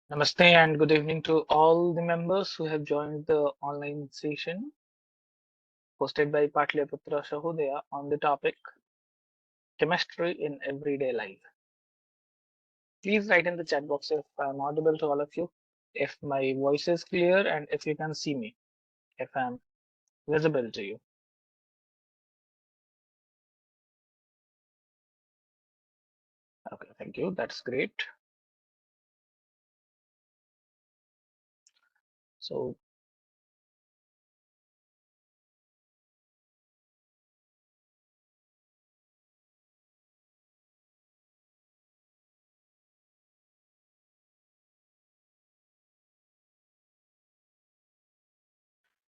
Namaste and good evening to all the members who have joined the online session hosted by Patliputra Shahodaya on the topic chemistry in everyday life. Please write in the chat box if I'm audible to all of you, if my voice is clear, and if you can see me, if I'm visible to you. Okay, thank you. That's great. So,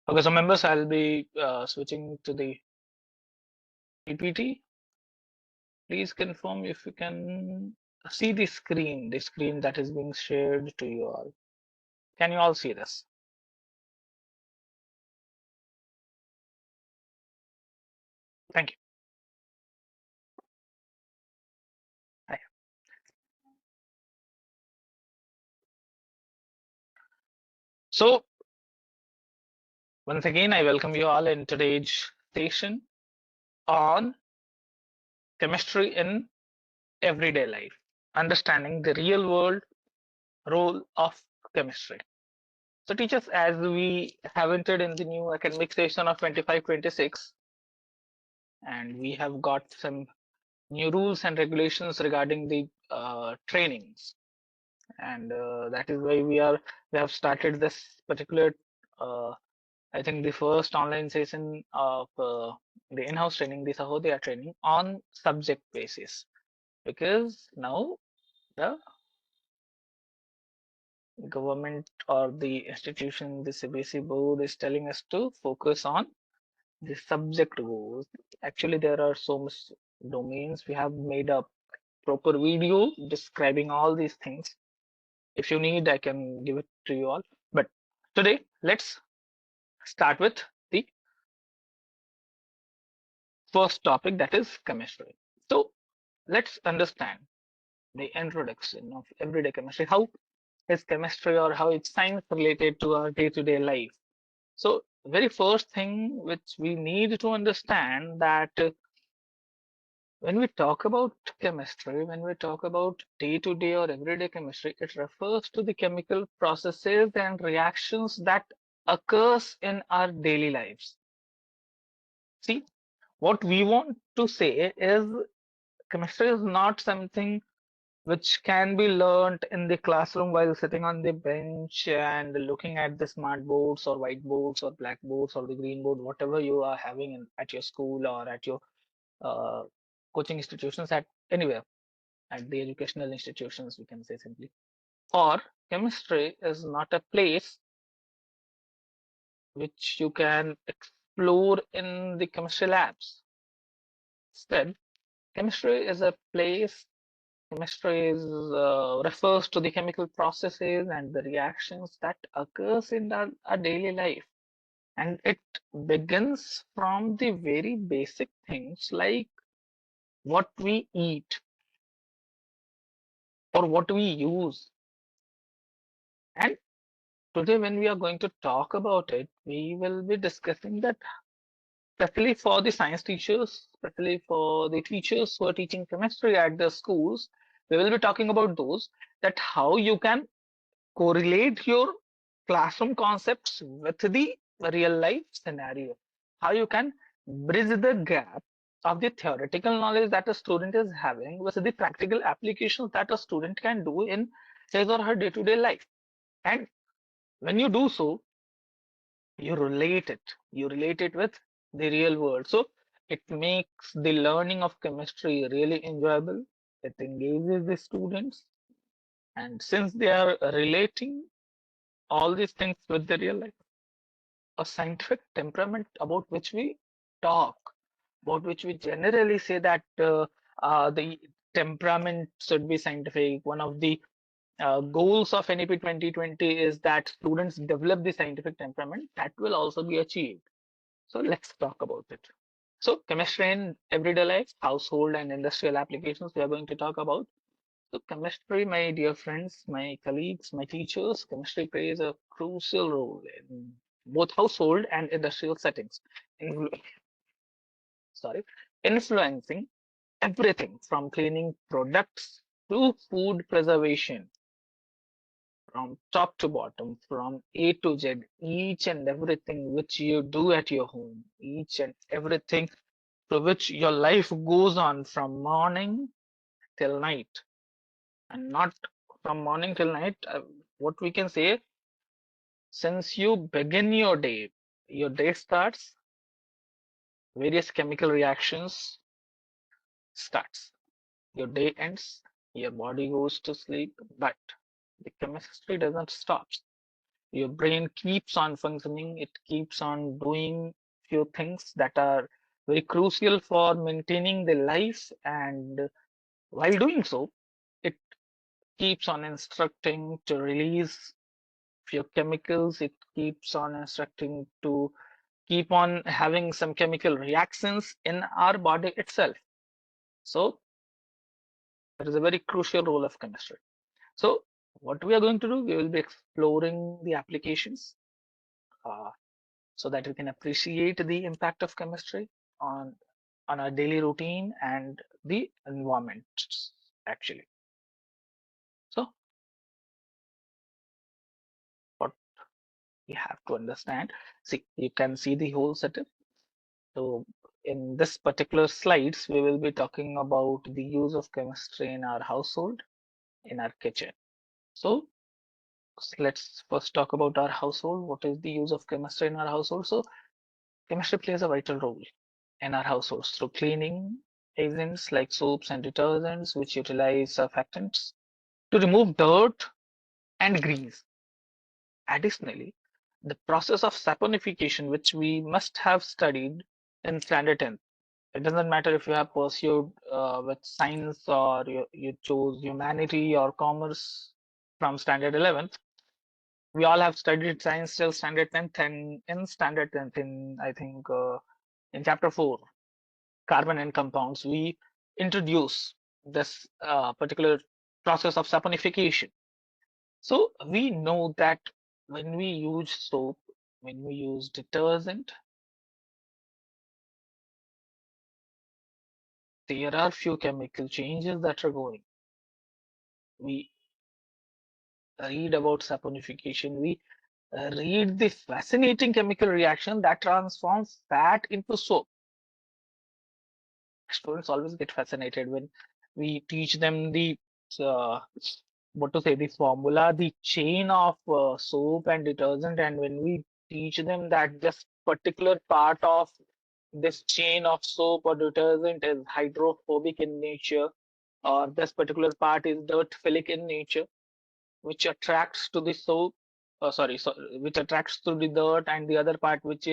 okay, so members, I'll be switching to the PPT. Please confirm if you can see the screen that is being shared to you all. Can you all see this? Thank you. Hi. So, once again, I welcome you all in today's session on chemistry in everyday life, understanding the real world role of chemistry. So, teachers, as we have entered in the new academic session of 25-26, and we have got some new rules and regulations regarding the trainings, and that is why we have started this particular I think the first online session of the in-house training, the Sahodaya training on subject basis, because now the government or the institution, the CBSE board is telling us to focus on the subject goals. Actually, there are so much domains. We have made a proper video describing all these things. If you need, I can give it to you all. But today, let's start with the first topic, that is chemistry. So let's understand the introduction of everyday chemistry. How is chemistry or how is science related to our day-to-day life? So very first thing which we need to understand that when we talk about chemistry, when we talk about day-to-day or everyday chemistry, it refers to the chemical processes and reactions that occurs in our daily lives. See, what we want to say is chemistry is not something which can be learnt in the classroom while sitting on the bench and looking at the smart boards or whiteboards or blackboards or the green board, whatever you are having at your school or at your uh, coaching institutions, at anywhere, at the educational institutions, we can say simply. Or chemistry is not a place which you can explore in the chemistry labs. Instead, chemistry is a place. Chemistry is, refers to the chemical processes and the reactions that occurs in our daily life. And it begins from the very basic things like what we eat or what we use. And today, when we are going to talk about it, we will be discussing that, especially for the science teachers, especially for the teachers who are teaching chemistry at the schools, we will be talking about those, that how you can correlate your classroom concepts with the real life scenario, how you can bridge the gap of the theoretical knowledge that a student is having with the practical applications that a student can do in his or her day-to-day life. And when you do so, you relate it with the real world. So it makes the learning of chemistry really enjoyable. It engages the students, and since they are relating all these things with the real life, a scientific temperament about which we talk, about which we generally say that the temperament should be scientific. One of the goals of NEP 2020 is that students develop the scientific temperament that will also be achieved. So let's talk about it. So chemistry in everyday life, household and industrial applications, we are going to talk about. So chemistry, my dear friends, my colleagues, my teachers, chemistry plays a crucial role in both household and industrial settings. Influ- sorry, influencing everything from cleaning products to food preservation, from top to bottom, from A to Z, each and everything which you do at your home, each and everything to which your life goes on from morning till night, and not from morning till night. What we can say, since you begin your day starts, various chemical reactions starts. Your day ends, your body goes to sleep, but the chemistry doesn't stop. Your brain keeps on functioning, it keeps on doing few things that are very crucial for maintaining the life, and while doing so, it keeps on instructing to release few chemicals, it keeps on instructing to keep on having some chemical reactions in our body itself. So that is a very crucial role of chemistry. So what we are going to do, we will be exploring the applications, uh, so that we can appreciate the impact of chemistry on our daily routine and the environment actually. So what we have to understand, see, you can see the whole setup. So in this particular slides, we will be talking about the use of chemistry in our household, in our kitchen. So let's first talk about our household. What is the use of chemistry in our household? So chemistry plays a vital role in our households through cleaning agents like soaps and detergents, which utilize surfactants to remove dirt and grease. Additionally, the process of saponification, which we must have studied in standard 10th. It doesn't matter if you have pursued with science, or you chose humanity or commerce from standard 11th. We all have studied science till standard 10th, and in standard 10th, in I think in chapter 4, carbon and compounds, we introduce this particular process of saponification. So we know that when we use soap, when we use detergent, there are few chemical changes that are going. We read about saponification, we read the fascinating chemical reaction that transforms fat into soap. Students always get fascinated when we teach them the uh, what to say, the formula, the chain of soap and detergent, and when we teach them that this particular part of this chain of soap or detergent is hydrophobic in nature, or this particular part is dirt philic in nature, which attracts to the soap, sorry, so which attracts to the dirt, and the other part which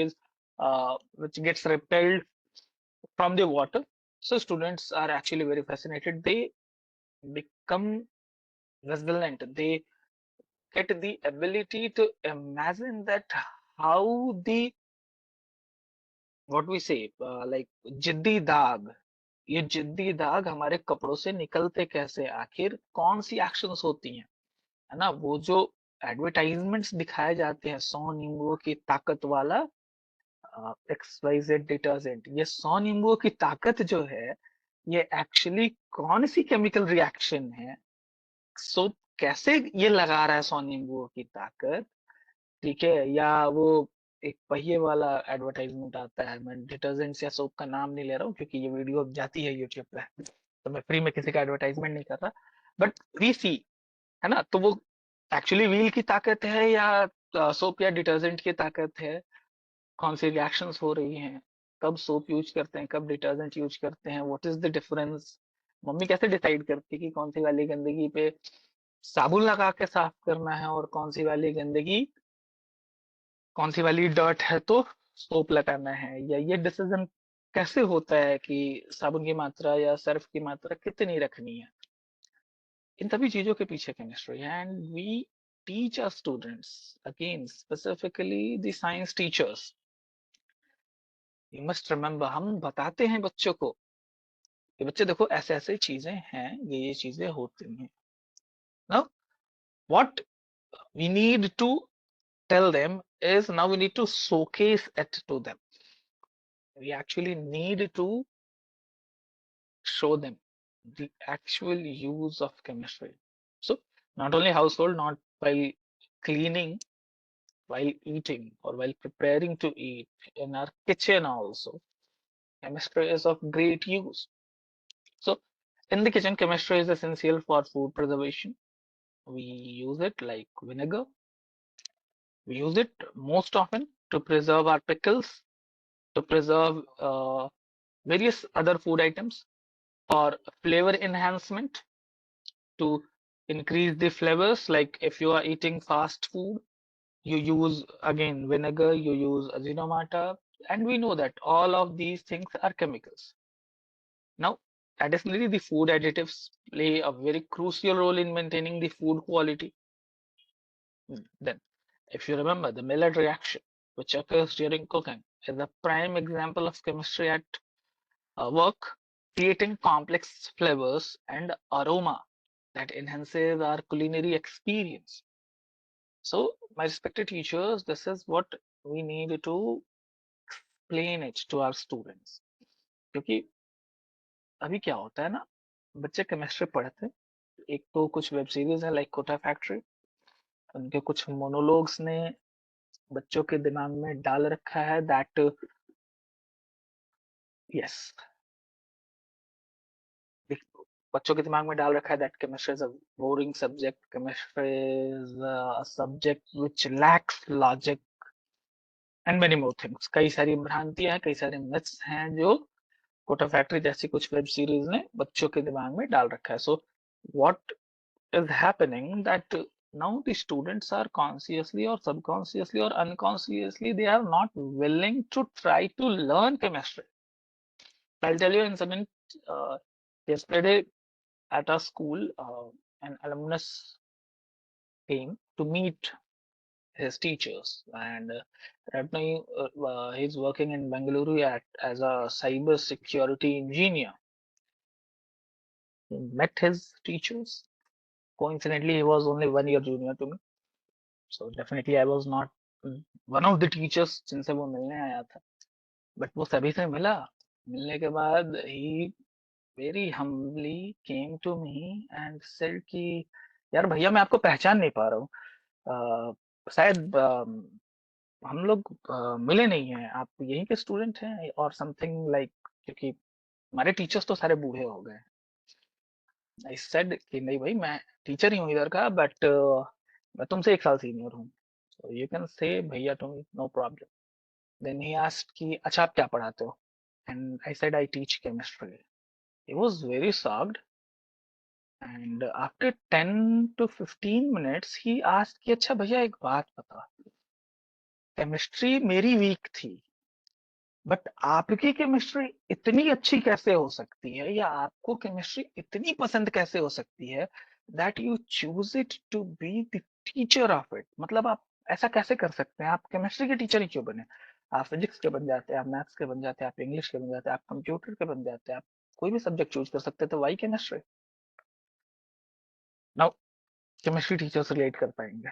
gets repelled from the water. So students are actually very fascinated. They become resilient. They get the ability to imagine that how the, what we say, like जिद्दी दाग, ये जिद्दी दाग हमारे कपड़ों से निकलते कैसे, आखिर कौन सी एक्शंस होती हैं, है ना? वो जो एडवर्टाइजमेंट्स दिखाए जाते हैं, 100 नींबुओं की ताकत वाला XYZ डिटर्जेंट, ये 100 नींबुओं की ताकत जो है, ये एक्चुअली कौन सी केमिकल रिएक्शन है, सो कैसे ये लगा रहा है 100 नींबुओं की ताकत, ठीक है? या वो एक पहिए वाला एडवर्टाइजमेंट आता है, मैं डिटर्जेंट्स या सोप का नाम नहीं ले रहा हूँ क्योंकि ये वीडियो अब जाती है यूट्यूब पे, तो मैं फ्री में किसी का एडवर्टाइजमेंट नहीं कर रहा, बट वी सी, है ना? तो वो एक्चुअली व्हील की ताकत है या सोप या डिटर्जेंट की ताकत है, कौन सी रिएक्शंस हो रही हैं, कब सोप यूज करते हैं, कब डिटर्जेंट यूज करते हैं, what is the difference, mummy कैसे डिसाइड करती है कि कौन सी वाली गंदगी पे साबुन लगा के साफ करना है और कौन सी वाली गंदगी, कौन सी वाली डर्ट है तो सोप लगाना है, या ये डिसीजन कैसे होता है कि साबुन की मात्रा या सर्फ की मात्रा कितनी रखनी है? इन सभी चीजों के पीछे केमिस्ट्री है, and we teach our students, again specifically the science teachers, you must remember, हम बताते हैं बच्चों को कि बच्चे देखो ऐसे ऐसे चीजें हैं, ये चीजें होती हैं. Now what we need to tell them is now we need to showcase it to them. We actually need to show them the actual use of chemistry. So not only household, not while cleaning, while eating or while preparing to eat, in our kitchen also, chemistry is of great use. So in the kitchen, chemistry is essential for food preservation. We use it like vinegar. We use it most often to preserve our pickles, to preserve various other food items, for flavor enhancement, to increase the flavors. Like if you are eating fast food, you use again vinegar, you use azinomata, and we know that all of these things are chemicals. Now, additionally, the food additives play a very crucial role in maintaining the food quality. Then, if you remember, the Maillard reaction, which occurs during cooking, is a prime example of chemistry at work, creating complex flavors and aroma that enhances our culinary experience. So, my respected teachers, this is what we need to explain it to our students. क्योंकि अभी क्या होता है ना, बच्चे chemistry पढ़ते हैं. एक तो कुछ वेब सीरीज है लाइक कोटा फैक्ट्री, उनके कुछ मोनोलॉग्स ने बच्चों के दिमाग में डाल रखा है दैट यस, बच्चों के दिमाग में डाल रखा है that chemistry is a boring subject, chemistry is a subject which lakhs logic and many more things. कई सारी भ्रांतियां हैं, कई सारे मिथ्स हैं जो कोटा फैक्ट्री जैसी कुछ वेब सीरीज ने बच्चों के दिमाग में डाल रखा है. So what is happening that now the students are consciously or subconsciously or unconsciously they are not willing to try to learn chemistry. I'll tell you an incident. Yesterday at our school, an alumnus came to meet his teachers, and right now he's working in Bengaluru as a cyber security engineer. He met his teachers. Coincidentally, he was only 1 year junior to me. So definitely I was not one of the teachers जिनसे वो मिलने आया था. But वो सभी से मिला. मिलने के बाद he very humbly came to me and said कि यार भैया मैं आपको पहचान नहीं पा रहा हूँ. शायद हम लोग मिले नहीं हैं. आप यहीं के स्टूडेंट हैं और समथिंग लाइक, क्योंकि हमारे टीचर्स तो सारे बूढ़े हो गए. आई सेड कि नहीं भाई मैं टीचर ही हूँ इधर का, बट मैं तुमसे 1 साल सीनियर हूँ. So you can say भैया to me, no problem. Then he asked कि अच्छा आप क्या पढ़ाते हो? And I said I teach chemistry. He was very shocked. And after 10 to 15 minutes he asked कि अच्छा भैया एक बात बता, केमिस्ट्री मेरी वीक थी बट आपकी केमिस्ट्री इतनी अच्छी कैसे हो सकती है, या आपको केमिस्ट्री इतनी पसंद कैसे हो सकती है that you choose it to be the teacher of it. मतलब आप ऐसा कैसे कर सकते हैं, आप केमिस्ट्री के टीचर ही क्यों बने? आप फिजिक्स के बन जाते हैं, आप मैथ्स के बन जाते हैं, आप इंग्लिश के बन जाते हैं, आप कंप्यूटर के बन जाते हैं, आप कोई भी सब्जेक्ट चूज कर सकते हैं, तो why chemistry? Now chemistry teachers relate कर पाएंगे.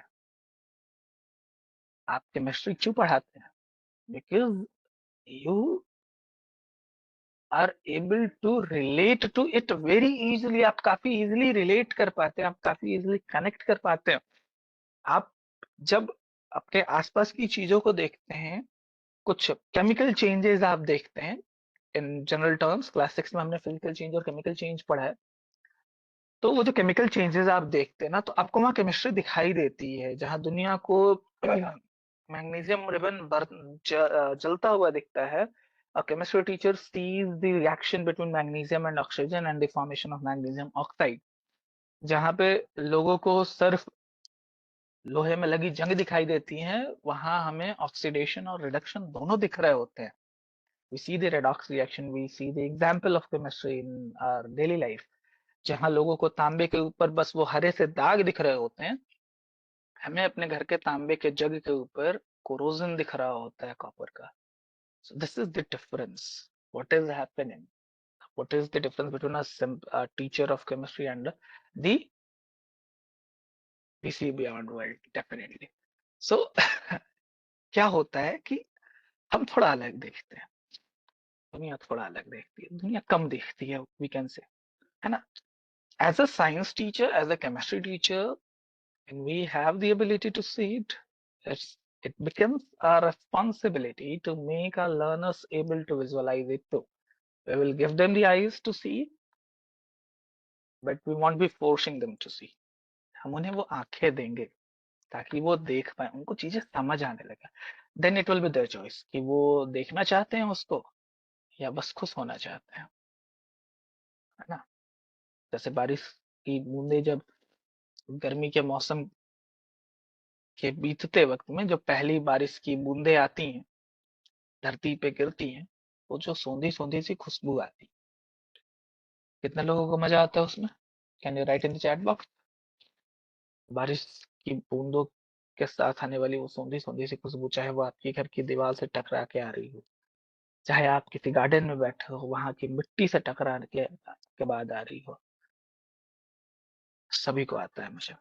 आप केमिस्ट्री क्यों पढ़ाते हैं? Because you are able to relate to it very easily. आप काफी इजीली रिलेट कर पाते हैं, आप काफी इजीली कनेक्ट कर पाते हैं. आप जब अपने आसपास की चीजों को देखते हैं, कुछ केमिकल चेंजेस आप देखते हैं. इन जनरल टर्म्स क्लास 6 में हमने फिजिकल चेंज और केमिकल चेंज पढ़ा है. तो वो जो केमिकल चेंजेस आप देखते हैं ना, तो आपको वहाँ केमिस्ट्री दिखाई देती है. जहाँ दुनिया को मैग्नीशियम रिबन जलता हुआ दिखता है, a chemistry teacher sees the reaction between magnesium and oxygen and the formation of magnesium oxide. जहाँ पे लोगों को सिर्फ लोहे में लगी जंग दिखाई देती है, वहां हमें ऑक्सीडेशन और रिडक्शन दोनों दिख रहे होते हैं. We see the redox reaction, we see the example of chemistry in our daily life. जहाँ लोगों को तांबे के ऊपर बस वो हरे से दाग दिख रहे होते हैं, हमें अपने घर के तांबे के जग के ऊपर कोरोजन दिख रहा होता है कॉपर का. So this is the difference. What is happening? what is the difference between a teacher of chemistry and the PC beyond world? Definitely. So क्या होता है कि हम थोड़ा अलग देखते हैं, दुनिया थोड़ा अलग देखती है, दुनिया कम देखती है, वी कैन से, है ना? As a science teacher, as a chemistry teacher, and we have the ability to see it, it becomes our responsibility to make our learners able to visualize it too. We will give them the eyes to see, but we won't be forcing them to see. हम उन्हें वो आंखें देंगे ताकि वो देख पाए, उनको चीजें समझ आने लगे। Then it will be their choice कि वो देखना चाहते हैं उसको या बस खुश होना चाहते हैं, है ना? जैसे बारिश की बूंदे जब गर्मी के मौसम के बीतते वक्त में जब पहली बारिश की बूंदे आती हैं, धरती पे गिरती हैं, वो जो सोंधी सोंधी सी खुशबू आती है, कितने लोगों को मजा आता है उसमें? Can you right in the chat box? बारिश की बूंदों के साथ आने वाली वो सोंधी सोंधी सी खुशबू, चाहे वो आपके घर की दीवार से टकरा के आ रही हो, चाहे आप किसी गार्डन में बैठे हो, वहां की मिट्टी से टकरा के बाद आ रही हो, सभी को आता है मुझे।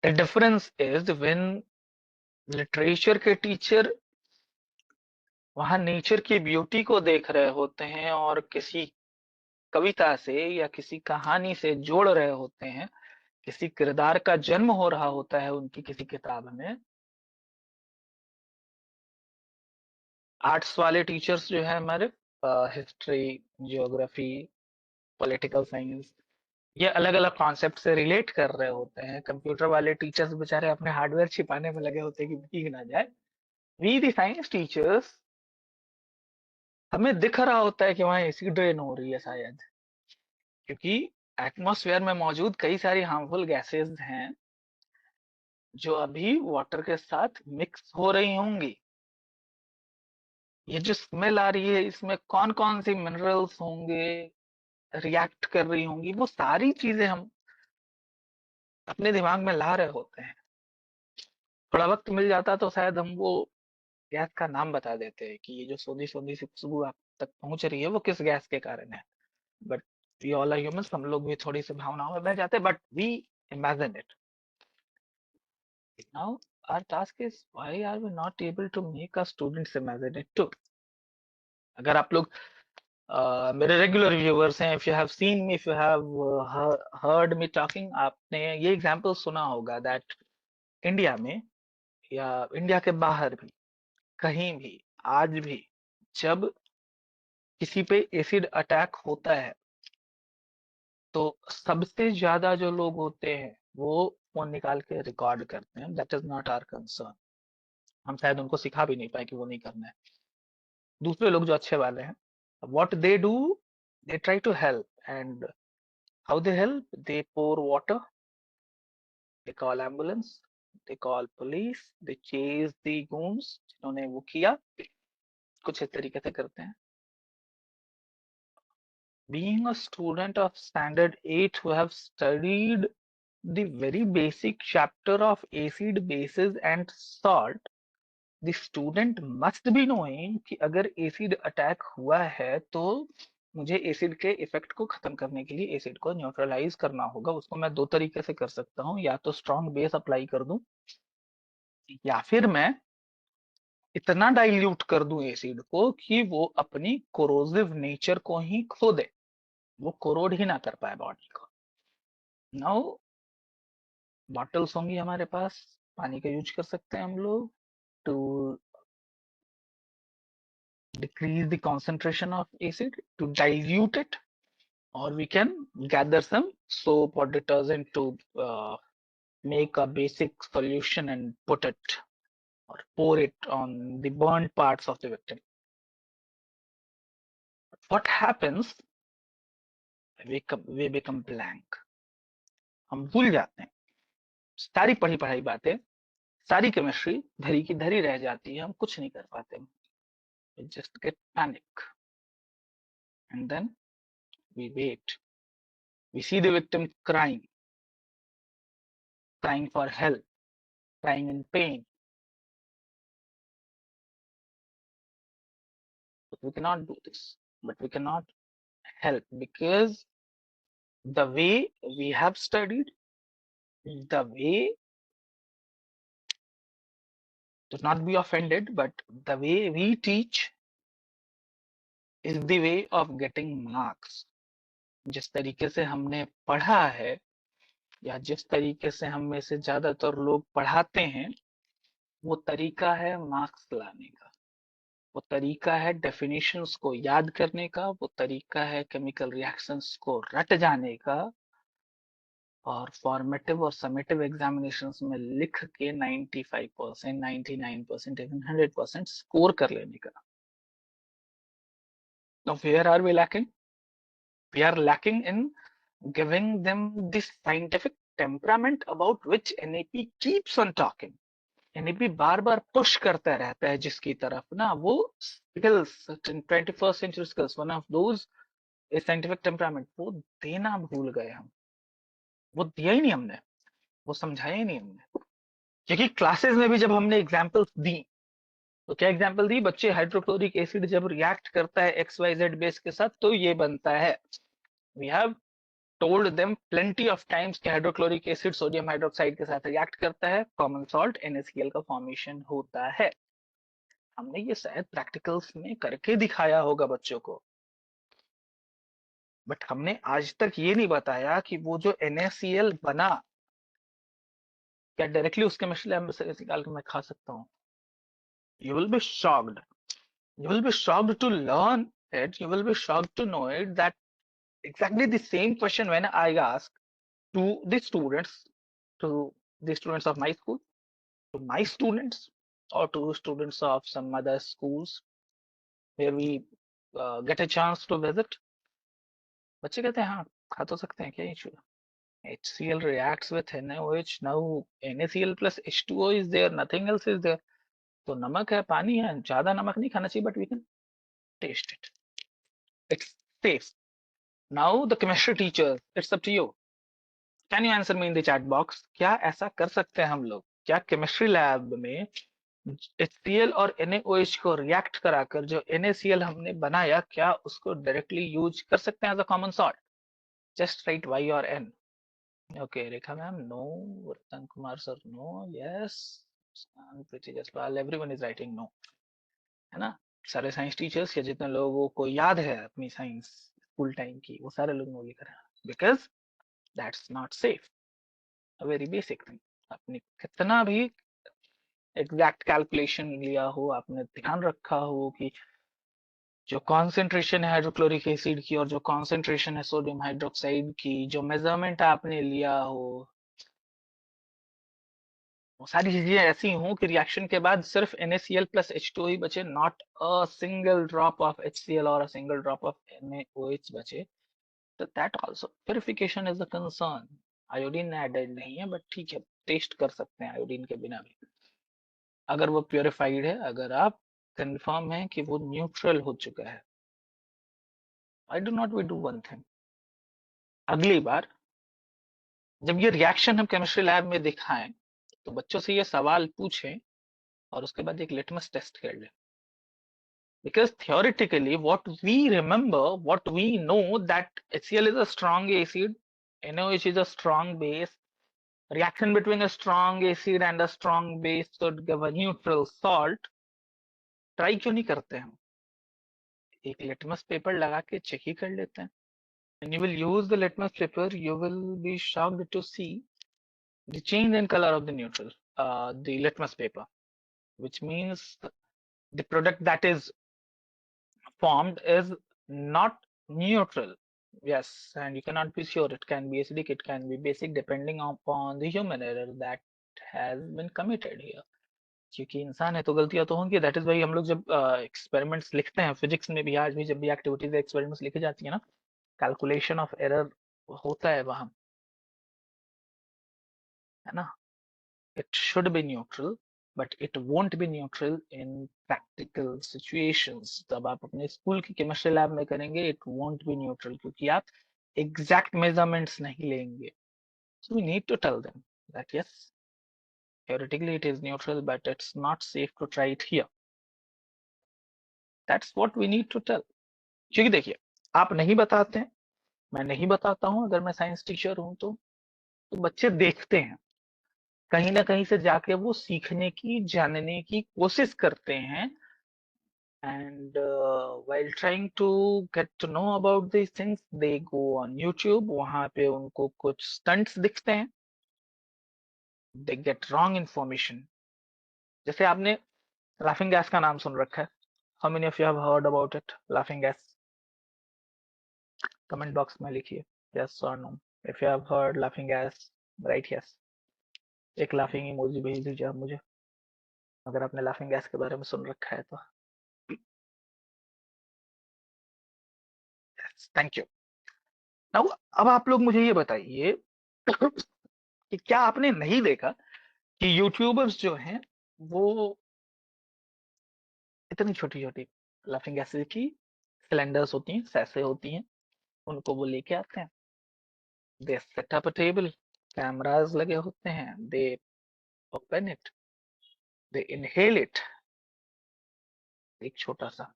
The difference is when literature के टीचर वहां नेचर की ब्यूटी को देख रहे होते हैं और किसी कविता से या किसी कहानी से जोड़ रहे होते हैं, किसी किरदार का जन्म हो रहा होता है उनकी किसी किताब में। आर्ट्स वाले टीचर्स जो है हमारे, हिस्ट्री, जियोग्राफी, पॉलिटिकल साइंस, ये अलग अलग कॉन्सेप्ट से रिलेट कर रहे होते हैं। कंप्यूटर वाले टीचर्स बेचारे अपने हार्डवेयर छिपाने में लगे होते हैं कि भीग ना जाए। वी दी साइंस टीचर्स, हमें दिख रहा होता है कि वहां एसिड ड्रेन हो रही है शायद, क्योंकि एटमॉस्फेयर में मौजूद कई सारी हार्मफुल गैसेस हैं जो अभी वाटर के साथ मिक्स हो रही होंगी। ये जो स्मेल आ रही है, इसमें कौन कौन सी मिनरल्स होंगे, रिएक्ट कर रही होंगी, वो सारी चीजें हम अपने दिमाग में ला रहे होते हैं। थोड़ा वक्त मिल जाता तो शायद हम वो गैस का नाम बता देते हैं कि ये जो सोंधी सोंधी सी खुशबू आप तक पहुंच रही है वो किस गैस के कारण है। But we all are humans, हम लोग भी थोड़ी सी भावनाओं में बह जाते हैं, but we imagine it. Now our task is why are we not able to make our students imagine it too? अगर आप लोग मेरे रेगुलर व्यूअर्स हैं, if you have seen me, if you have heard me talking, आपने ये example सुना होगा that India में या इंडिया के बाहर भी, कहीं भी, आज भी जब किसी पे एसिड अटैक होता है तो सबसे ज्यादा जो लोग होते हैं वो फोन निकाल के रिकॉर्ड करते हैं। That is not our concern. हम शायद उनको सिखा भी नहीं पाए कि वो नहीं करना है। दूसरे लोग जो अच्छे वाले हैं, what they do, they try to help, and how they help, they pour water, they call ambulance, they call police, they chase the goons जिन्होंने वो किया, कुछ इस तरीके से करते हैं। Being a student of standard 8 who have studied the very basic chapter of acid, bases and salt, the student must be knowing कि अगर एसिड अटैक हुआ है तो मुझे एसिड के इफेक्ट को खत्म करने के लिए एसिड को न्यूट्रलाइज करना होगा। उसको मैं दो तरीके से कर सकता हूँ, या तो स्ट्रॉन्ग बेस अप्लाई कर दूं, या फिर मैं इतना डाइल्यूट कर दूं एसिड को कि वो अपनी कोरोसिव नेचर को ही खो दे, वो कोरोड ही ना कर पाए बॉडी को। नाउ बॉटल्स होंगी हमारे पास, पानी का यूज कर सकते हैं हम लोग to decrease the concentration of acid, to dilute it, or we can gather some soap or detergent to make a basic solution and put it or pour it on the burned parts of the victim. What happens? We become blank. हम भूल जाते हैं सारी पढ़ी पढ़ाई बातें, सारी chemistry धरी की धरी रह जाती है, हम कुछ नहीं कर पाते। We just get panic, and then we wait. We see the victim crying for help, crying in pain. But we cannot do this. But we cannot help because the way we have studied, the way, do not be offended, but the way we teach is the way of getting marks. जिस तरीके से हमने पढ़ा है या जिस तरीके से हम में से ज्यादातर लोग पढ़ाते हैं, वो तरीका है मार्क्स लाने का, वो तरीका है डेफिनेशंस को याद करने का, वो तरीका है केमिकल रिएक्शंस को रट जाने का और फॉर्मेटिव और समेटिव एग्जामिनेशंस में लिख के 95%, 99%, even 100% स्कोर कर लेने का. Now where are we lacking? We are lacking in giving them this scientific temperament about which NAP keeps on talking. NAP bar bar push करता रहता है जिसकी तरफ ना, वो skills, 21st century skills, one of those is scientific temperament, वो देना भूल गए हम, वो दिया ही नहीं हमने, वो समझाया ही नहीं हमने. क्योंकि क्लासेस में भी जब हमने एग्जांपल्स दी तो क्या एग्जांपल दी, बच्चे हाइड्रोक्लोरिक एसिड जब रिएक्ट करता है XYZ बेस के साथ तो ये बनता है. We have told them plenty of times कि हाइड्रोक्लोरिक एसिड सोडियम हाइड्रोक्साइड के साथ रिएक्ट करता है, कॉमन सॉल्ट NaCl का फॉर्मेशन होता है. हमने ये शायद प्रैक्टिकल्स में करके दिखाया होगा बच्चों को, बट हमने आज तक ये नहीं बताया कि वो जो NaCl बना क्या डायरेक्टली उस केमिस्ट्री लैब में से निकाल के मैं खा सकता हूँ. You will be shocked, you will be shocked to learn it, you will be shocked to know it, that exactly the same question when I ask to the students, to the students of my school, to my students, or to students of some other schools where we get a chance to visit, बच्चे कहते हैं हाँ खा तो सकते हैं, क्या issue है. HCl reacts with NaOH. Now NaCl plus H2O is there, nothing else is there. तो नमक है, पानी है, ज्यादा नमक नहीं खाना चाहिए, but we can taste it, it's safe. Now the chemistry teacher, it's up to you. Can you answer me in the chat box? क्या ऐसा कर सकते हैं हम लोग? क्या केमिस्ट्री लैब में HCl और NaOH को रिएक्ट कराकर जो NaCl हमने बनाया, क्या उसको डायरेक्टली यूज कर सकते हैं as a common salt? Just write Y और N. Okay Rekha ma'am no, Ratan Kumar sir no, yes, Preeti Jaspal, everyone is writing no, है ना. सारे साइंस टीचर्स या जितने लोगों को याद है अपनी साइंस स्कूल टाइम की, वो सारे लोग नो लिख रहे हैं, because that's not safe. A very basic thing. आपने कितना भी एग्जैक्ट कैलकुलेशन लिया हो, आपने ध्यान रखा हो कि जो कॉन्सेंट्रेशन है हाइड्रोक्लोरिक एसिड की और जो कॉन्सेंट्रेशन है सोडियम हाइड्रोक्साइड की, जो मेजरमेंट आपने लिया हो, वो सारी चीजें ऐसी हों कि रिएक्शन के बाद सिर्फ NaCl plus H2O ही बचे, not a single drop of HCl और a single drop of NaOH बचे. तो that also purification is a concern. Iodine added नहीं है, बट ठीक है, टेस्ट कर सकते हैं आयोडीन के बिना भी, अगर वो प्योरिफाइड है, अगर आप कंफर्म है कि वो न्यूट्रल हो चुका है. I do not we do one thing, अगली बार जब ये रिएक्शन हम केमिस्ट्री लैब में दिखाएं तो बच्चों से ये सवाल पूछें और उसके बाद एक लिटमस टेस्ट कर लें. Because theoretically, what we remember, what we know, that HCl is a strong acid, NaOH is a strong base. Reaction between a strong acid and a strong base should give a neutral salt. Try क्यों नहीं करते हम? एक litmus paper लगा के check ही कर लेते हैं. When you will use the litmus paper, you will be shocked to see the change in color of the neutral, the litmus paper, which means the product that is formed is not neutral. Yes, and you cannot be sure. It can be acidic, it can be basic, depending upon the human error that has been committed here. क्योंकि इंसान है तो गलतियां तो होंगी. That is why हम लोग जब एक्सपेरिमेंट्स लिखते हैं फिजिक्स में भी, आज भी जब भी एक्टिविटीज एक्सपेरिमेंट्स लिखी जाती है ना, कैलकुलेशन ऑफ एरर होता है वहां, है ना. It should be neutral, but it won't be neutral in practical situations. जब आप अपने स्कूल की केमिस्ट्री लैब में करेंगे, it won't be neutral क्योंकि आप exact measurements नहीं लेंगे. So we need to tell them that yes, theoretically it is neutral, but it's not safe to try it here. That's what we need to tell. क्योंकि देखिए आप नहीं बताते हैं, मैं नहीं बताता हूँ, अगर मैं साइंस टीचर हूँ तो बच्चे देखते हैं, कहीं ना कहीं से जाके वो सीखने की, जानने की कोशिश करते हैं। And while trying to get to know about these things, they go on YouTube, वहां पे उनको कुछ स्टंट्स दिखते हैं, they get wrong information। जैसे आपने लाफिंग गैस का नाम सुन रखा है, how many of you have heard about it, laughing gas? Comment box में लिखिए यस और no, if you have heard laughing gas, right yes. एक लाफिंग इमोजी भेज दीजिए आप मुझे, अगर आपने लाफिंग गैस के बारे में सुन रखा है तो। Thank you. नाउ अब आप लोग मुझे ये बताइए कि क्या आपने नहीं देखा कि यूट्यूबर्स जो हैं वो इतनी छोटी छोटी लाफिंग गैसेस की सिलेंडर्स होती हैं, सैसे होती हैं, उनको वो लेके आते हैं, they set up a table, cameras लगे होते हैं, they open it, they inhale it, एक छोटा सा,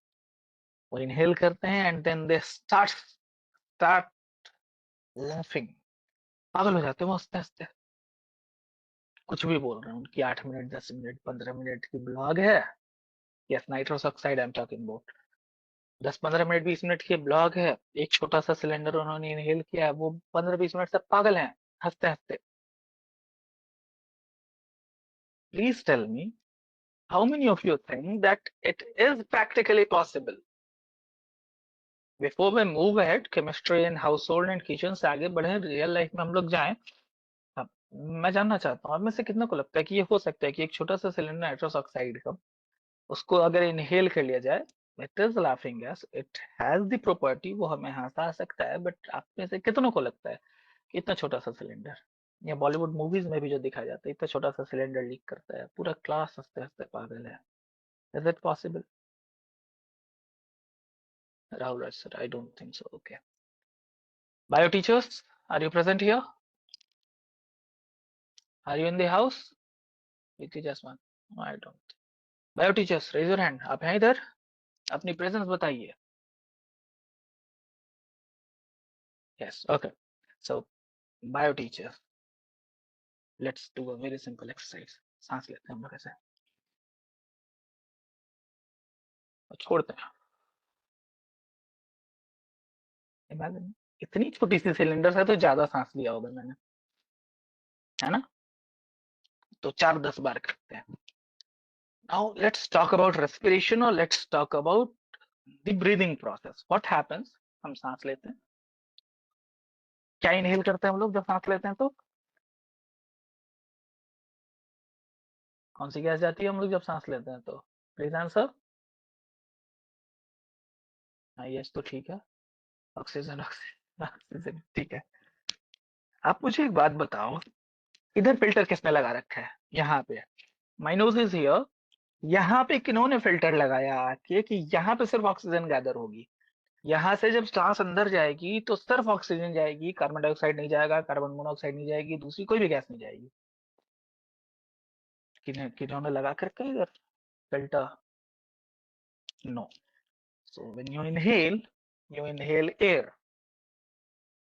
वो इनहेल करते हैं and then they start laughing, पागल हो जाते हैं वो हंसते हंसते, कुछ भी बोल रहे हैं, उनकी 8 मिनट 10 मिनट 15 मिनट की ब्लॉग है, yes nitrous oxide I am talking about, 10 15 minute 20 minute की ब्लॉग है, एक छोटा सा सिलेंडर उन्होंने इनहेल किया है, वो 15 20 मिनट से पागल हैं हंसते हंसते। Please tell me, how many of you think that it is practically possible? Before we move ahead chemistry and household and kitchen से आगे बढ़े, रियल लाइफ में हम लोग जाएं। अब मैं जानना चाहता हूँ, आप में से कितना को लगता है कि ये हो सकता है कि एक छोटा सा सिलेंडर नाइट्रस ऑक्साइड का, उसको अगर इनहेल कर लिया जाए, it is laughing gas, it has the property, वो हमें हंसा सकता है, बट आप में से कितनों को लगता है कि इतना छोटा सा सिलेंडर, या बॉलीवुड मूवीज में भी जो दिखाया जाता है, इतना छोटा सा सिलेंडर लीक करता है, पूरा क्लास हंसते हंसते पागल है? Is it possible? Rahul Raj sir, I don't think so. Okay, bio teachers, are you present here? Are you in the house? It Jaswan, I don't. Bio teachers raise your hand, आप हैं इधर? अपनी प्रेजेंस बताइए। Yes, okay. So bio teachers, let's do a very simple exercise. सांस लेते हैं हम लोग ऐसे और छोड़ते हैं। इमेजिन, इतनी छोटी सी सिलेंडर है तो ज्यादा सांस लिया होगा मैंने, है ना? तो 4 10 बार करते हैं। Now let's talk about respiration, और let's talk about the breathing process. What happens, हम सांस लेते हैं, क्या इनहेल करते हैं हम लोग जब सांस लेते हैं तो? कौन सी गैस जाती है हम लोग जब सांस लेते हैं तो? Please answer. हाँ यस तो ठीक है, ऑक्सीजन ऑक्सीजन ऑक्सीजन, ठीक है। आप मुझे एक बात बताओ, इधर फिल्टर किसने लगा रखा है? यहाँ पे, माय नोज इज हियर, यहाँ पे किन्होंने फिल्टर लगाया आके कि यहाँ पे सिर्फ ऑक्सीजन गैदर होगी? यहाँ से जब सांस अंदर जाएगी तो सिर्फ ऑक्सीजन जाएगी, कार्बन डाइऑक्साइड नहीं जाएगा, कार्बन मोनोऑक्साइड नहीं जाएगी, दूसरी कोई भी गैस नहीं जाएगी। किन्होंने लगा कर के इधर filter? No. So when you inhale air,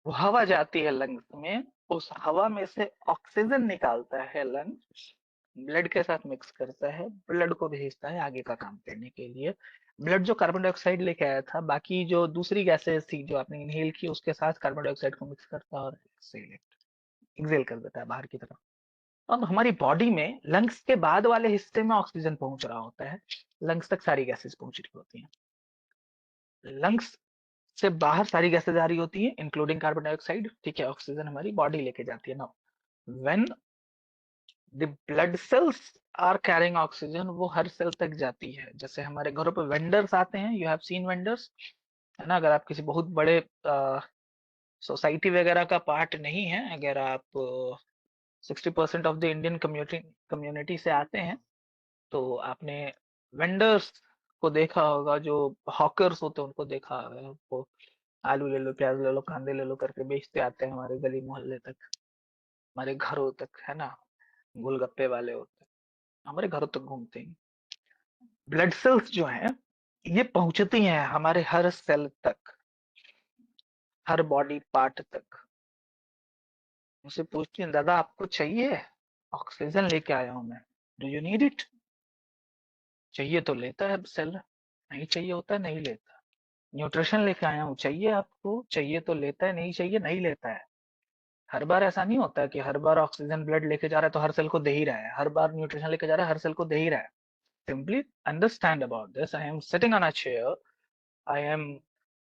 वो हवा जाती है लंग्स में, उस हवा में से ऑक्सीजन निकालता है लंग्स, ब्लड के साथ मिक्स करता है, ब्लड को भेजता है आगे का काम करने के लिए। ब्लड जो कार्बन डाइऑक्साइड लेके आया था, बाकी जो दूसरी गैसेस थी जो आपने इनहेल की, उसके साथ कार्बन डाइऑक्साइड को मिक्स करता है और एक्सहेल कर देता है बाहर की तरफ। अब हमारी बॉडी में लंग्स के बाद वाले हिस्से में ऑक्सीजन पहुंच रहा होता है, लंग्स तक सारी गैसेस पहुंच रही होती हैं, लंग्स से बाहर सारी गैसेस आ रही होती है इंक्लूडिंग कार्बन डाइऑक्साइड, ठीक है, ऑक्सीजन हमारी बॉडी लेके जाती है। Now when the blood cells are carrying oxygen, वो हर सेल तक जाती है। जैसे हमारे घरों पे वेंडर्स आते हैं, यू हैव सीन वेंडर्स, है ना? अगर आप किसी बहुत बड़े सोसाइटी वगैरह का पार्ट नहीं है, अगर आप 60% of the Indian community community से आते हैं, तो आपने वेंडर्स को देखा होगा, जो हॉकर्स होते हैं उनको देखा होगा, वो आलू ले लो, प्याज ले लो, कांदे ले लो करके बेचते आते हैं हमारे गली मोहल्ले तक, हमारे घरों तक, है ना? गोलगप्पे वाले होते हैं, हमारे घरों तक घूमते हैं। ब्लड सेल्स जो हैं, ये पहुंचती हैं हमारे हर सेल तक, हर बॉडी पार्ट तक। मुझसे पूछती है, दादा आपको चाहिए? ऑक्सीजन लेके आया हूं मैं। Do you need it? चाहिए तो लेता है सेल, नहीं चाहिए होता है नहीं लेता। न्यूट्रिशन लेके आया हूँ, चाहिए आपको? चाहिए तो लेता है, नहीं चाहिए नहीं लेता है। हर बार ऐसा नहीं होता है कि हर बार ऑक्सीजन ब्लड लेके जा रहा है तो हर सेल को दे ही रहा है, हर बार न्यूट्रिशन लेके जा रहा है हर सेल को दे ही रहा है। Simply understand about this. I am sitting on a chair, I am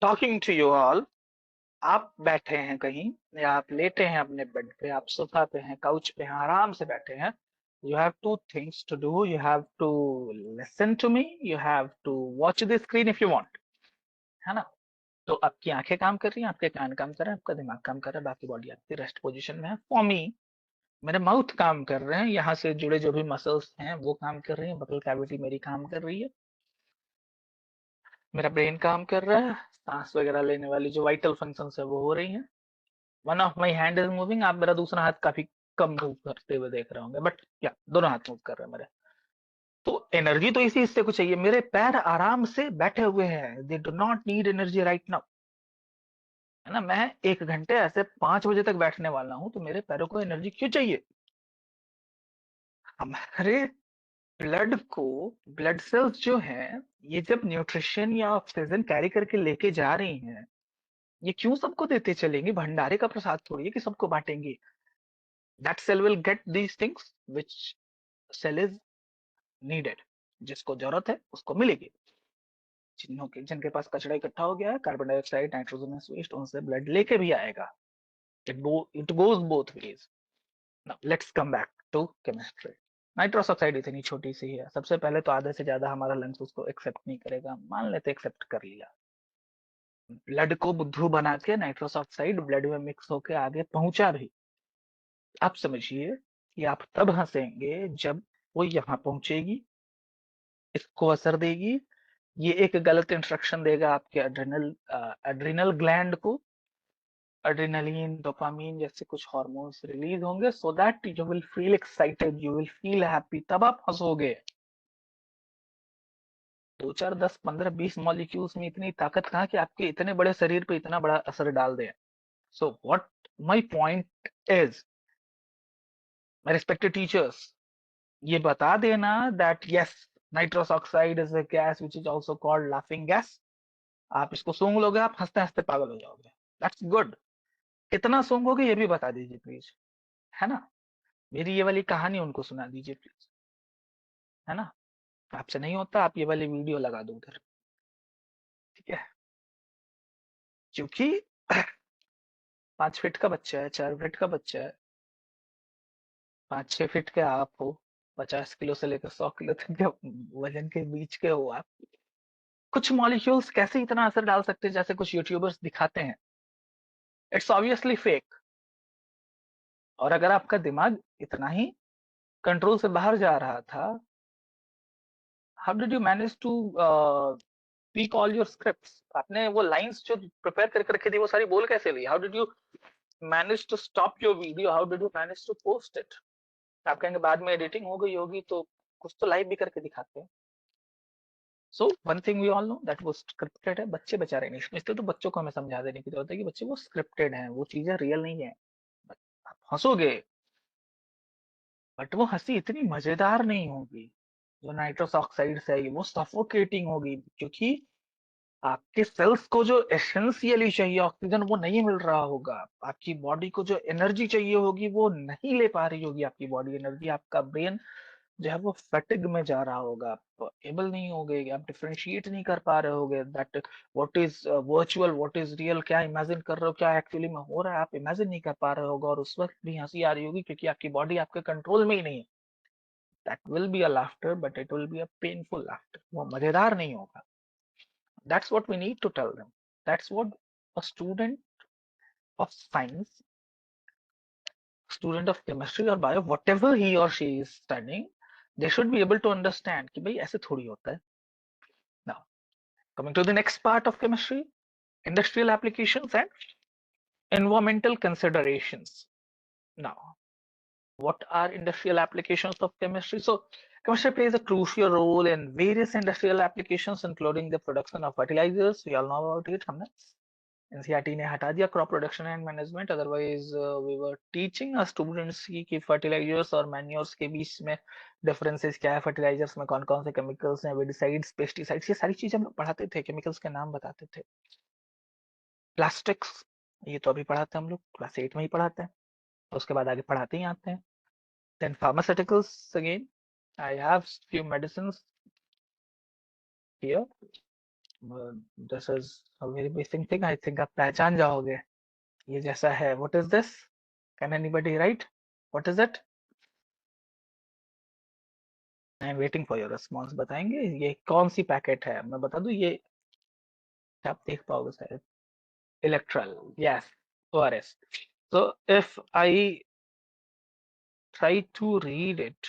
talking to you all. आप बैठे हैं कहीं, या आप लेटे हैं अपने बेड पे, आप सोफा पे हैं, काउच पे हैं, आराम से बैठे हैं। You have two things to do, you have to listen to me, you have to watch the screen if you want, है ना? तो आपकी आंखें काम कर रही हैं, आपके कान काम कर रहे हैं, आपका दिमाग काम कर रहा है, बाकी बॉडी आपकी रेस्ट पोजीशन में है। फॉर मी, मेरे माउथ काम कर रहे हैं, यहाँ से जुड़े जो भी मसल्स हैं वो काम कर रही हैं, बकल कैविटी मेरी काम कर रही है, मेरा ब्रेन काम कर रहा है, सांस वगैरह लेने वाली जो वाइटल फंक्शंस है वो हो रही हैं। One of my hand is moving, आप मेरा दूसरा हाथ काफी कम मूव करते हुए देख रहे होंगे, बट क्या दोनों हाथ मूव कर रहे हैं मेरे। तो एनर्जी तो इसी हिस्से को चाहिए। मेरे पैर आराम से बैठे हुए हैं, they do not need energy right now, है ना? मैं 1 घंटे ऐसे 5 बजे तक बैठने वाला हूं, तो मेरे पैरों को एनर्जी क्यों चाहिए? हमारे ब्लड को, ब्लड सेल्स जो हैं, ये जब न्यूट्रिशन या ऑक्सीजन कैरी करके लेके जा रही हैं, ये क्यों सबको देते चलेंगे? भंडारे का प्रसाद थोड़ी है कि सबको बांटेंगे। That cell will get these things which cell is needed, जिसको जरूरत है उसको मिलेगी। जिनके पास कचरा इकट्ठा हो गया है, कार्बन डाइऑक्साइड, नाइट्रोजनस वेस्ट, उनसे ब्लड लेके भी आएगा। It goes both ways. Now let's come back to chemistry. Nitrous oxide इतनी छोटी सी है, सबसे पहले तो आधे से ज्यादा हमारा लंग्स उसको एक्सेप्ट नहीं करेगा, मान लेते एक्सेप्ट कर लिया। ब्लड को बुद्धू बना के नाइट्रस ऑक्साइड ब्लड में मिक्स होके आगे पहुंचा भी। आप समझिए कि आप तब हंसेंगे जब वो यहाँ पहुंचेगी, इसको असर देगी, ये एक गलत इंस्ट्रक्शन देगा आपके एड्रिनल ग्लैंड को, एड्रेनलिन, डोपामिन जैसे कुछ हार्मोन्स रिलीज होंगे, so that you will feel excited, you will feel happy, तब आप हंसोगे। 2 4 10 15 20 मॉलिक्यूल्स में इतनी ताकत कहाँ कि आपके इतने बड़े शरीर पे इतना बड़ा असर डाल दे। So what my point is, my respected teachers, ये बता देना that yes, nitrous oxide is a gas which is also called laughing gas. आप इसको सूंघ लोगे, आप हंसते हंसते पागल हो जाओगे। That's good. कितना सूंघोगे ये भी बता दीजिए प्लीज, है ना? मेरी ये वाली कहानी उनको सुना दीजिए प्लीज, है ना? आपसे नहीं होता, आप ये वाली वीडियो लगा दो उधर, ठीक है? क्योंकि 5 फीट का बच्चा है, 4 फीट का बच्चा है, 5 6 फीट के आप हो, 50 किलो से लेकर 100 किलो तक के वजन के बीच के हो आप, कुछ मॉलिक्यूल्स कैसे इतना असर डाल सकते हैं जैसे कुछ यूट्यूबर्स दिखाते हैं? It's obviously fake. और अगर आपका दिमाग इतना ही कंट्रोल से बाहर जा रहा था, how did you manage to speak all your scripts? आपने वो लाइंस जो प्रिपेयर करके रखी थी वो सारी बोल कैसे ली? How did you manage to stop your video? How did you manage to post it? आप कहेंगे बाद में एडिटिंग हो गई होगी, तो कुछ तो लाइव भी करके दिखाते हैं। So one thing we all know that वो स्क्रिप्टेड है, बच्चे बेचारे नहीं समझते, तो बच्चों को हमें समझा देने की जरूरत है कि बच्चे वो स्क्रिप्टेड है, वो चीजें रियल नहीं है। आप हंसोगे, बट वो हंसी इतनी मजेदार नहीं होगी जो नाइट्रस ऑक्साइड से आई, वो सफोकेटिंग होगी, क्योंकि आपके सेल्स को जो एसेंशियली चाहिए ऑक्सीजन वो नहीं मिल रहा होगा। आपकी बॉडी को जो एनर्जी चाहिए होगी वो नहीं ले पा रही होगी आपकी बॉडी एनर्जी। आपका ब्रेन जो है वो फैटिग में जा रहा होगा, आप एबल नहीं होगे, आप डिफरेंशिएट नहीं कर पा रहे होगे that what is virtual, what is real, क्या इमेजिन कर रहे हो, क्या एक्चुअली में हो रहा है, आप इमेजिन नहीं कर पा रहे होगे, और उस वक्त भी हंसी आ रही होगी क्योंकि आपकी बॉडी आपके कंट्रोल में ही नहीं है। That will be a laughter, but it will be a painful laughter, वो मजेदार नहीं होगा। That's what we need to tell them. That's what a student of science, student of chemistry or bio, whatever he or she is studying, they should be able to understand कि भाई ऐसे थोड़ी होता है. Now, coming to the next part of chemistry, industrial applications and environmental considerations. Now, what are industrial applications of chemistry? So, chemistry plays a crucial role in various industrial applications, including the production of fertilizers. We all know about it. हमने NCERT ने हटा दिया crop production and management, otherwise we were teaching students की fertilisers और manures के बीच में differences क्या है, फर्टिलाइजर्स में कौन कौन से केमिकल्स हैं, वेडिसाइड्स, पेस्टिसाइड्स, ये सारी चीजें हम लोग पढ़ाते थे, केमिकल्स के नाम बताते थे। प्लास्टिक्स, ये तो अभी पढ़ाते हैं हम लोग, क्लास 8 में ही पढ़ाते हैं, उसके बाद आगे पढ़ाते ही आते हैं। Then pharmaceuticals again, I have few medicines here, this is a very basic thing, I think आप पहचान जाओगे ये जैसा है। What is this? Can anybody write what is it? I am waiting for your response. बताएंगे ये कौन सी packet है? मैं बता दूं, ये आप देख पाओगे शायद, Electral, yes, ORS. so if I try to read it,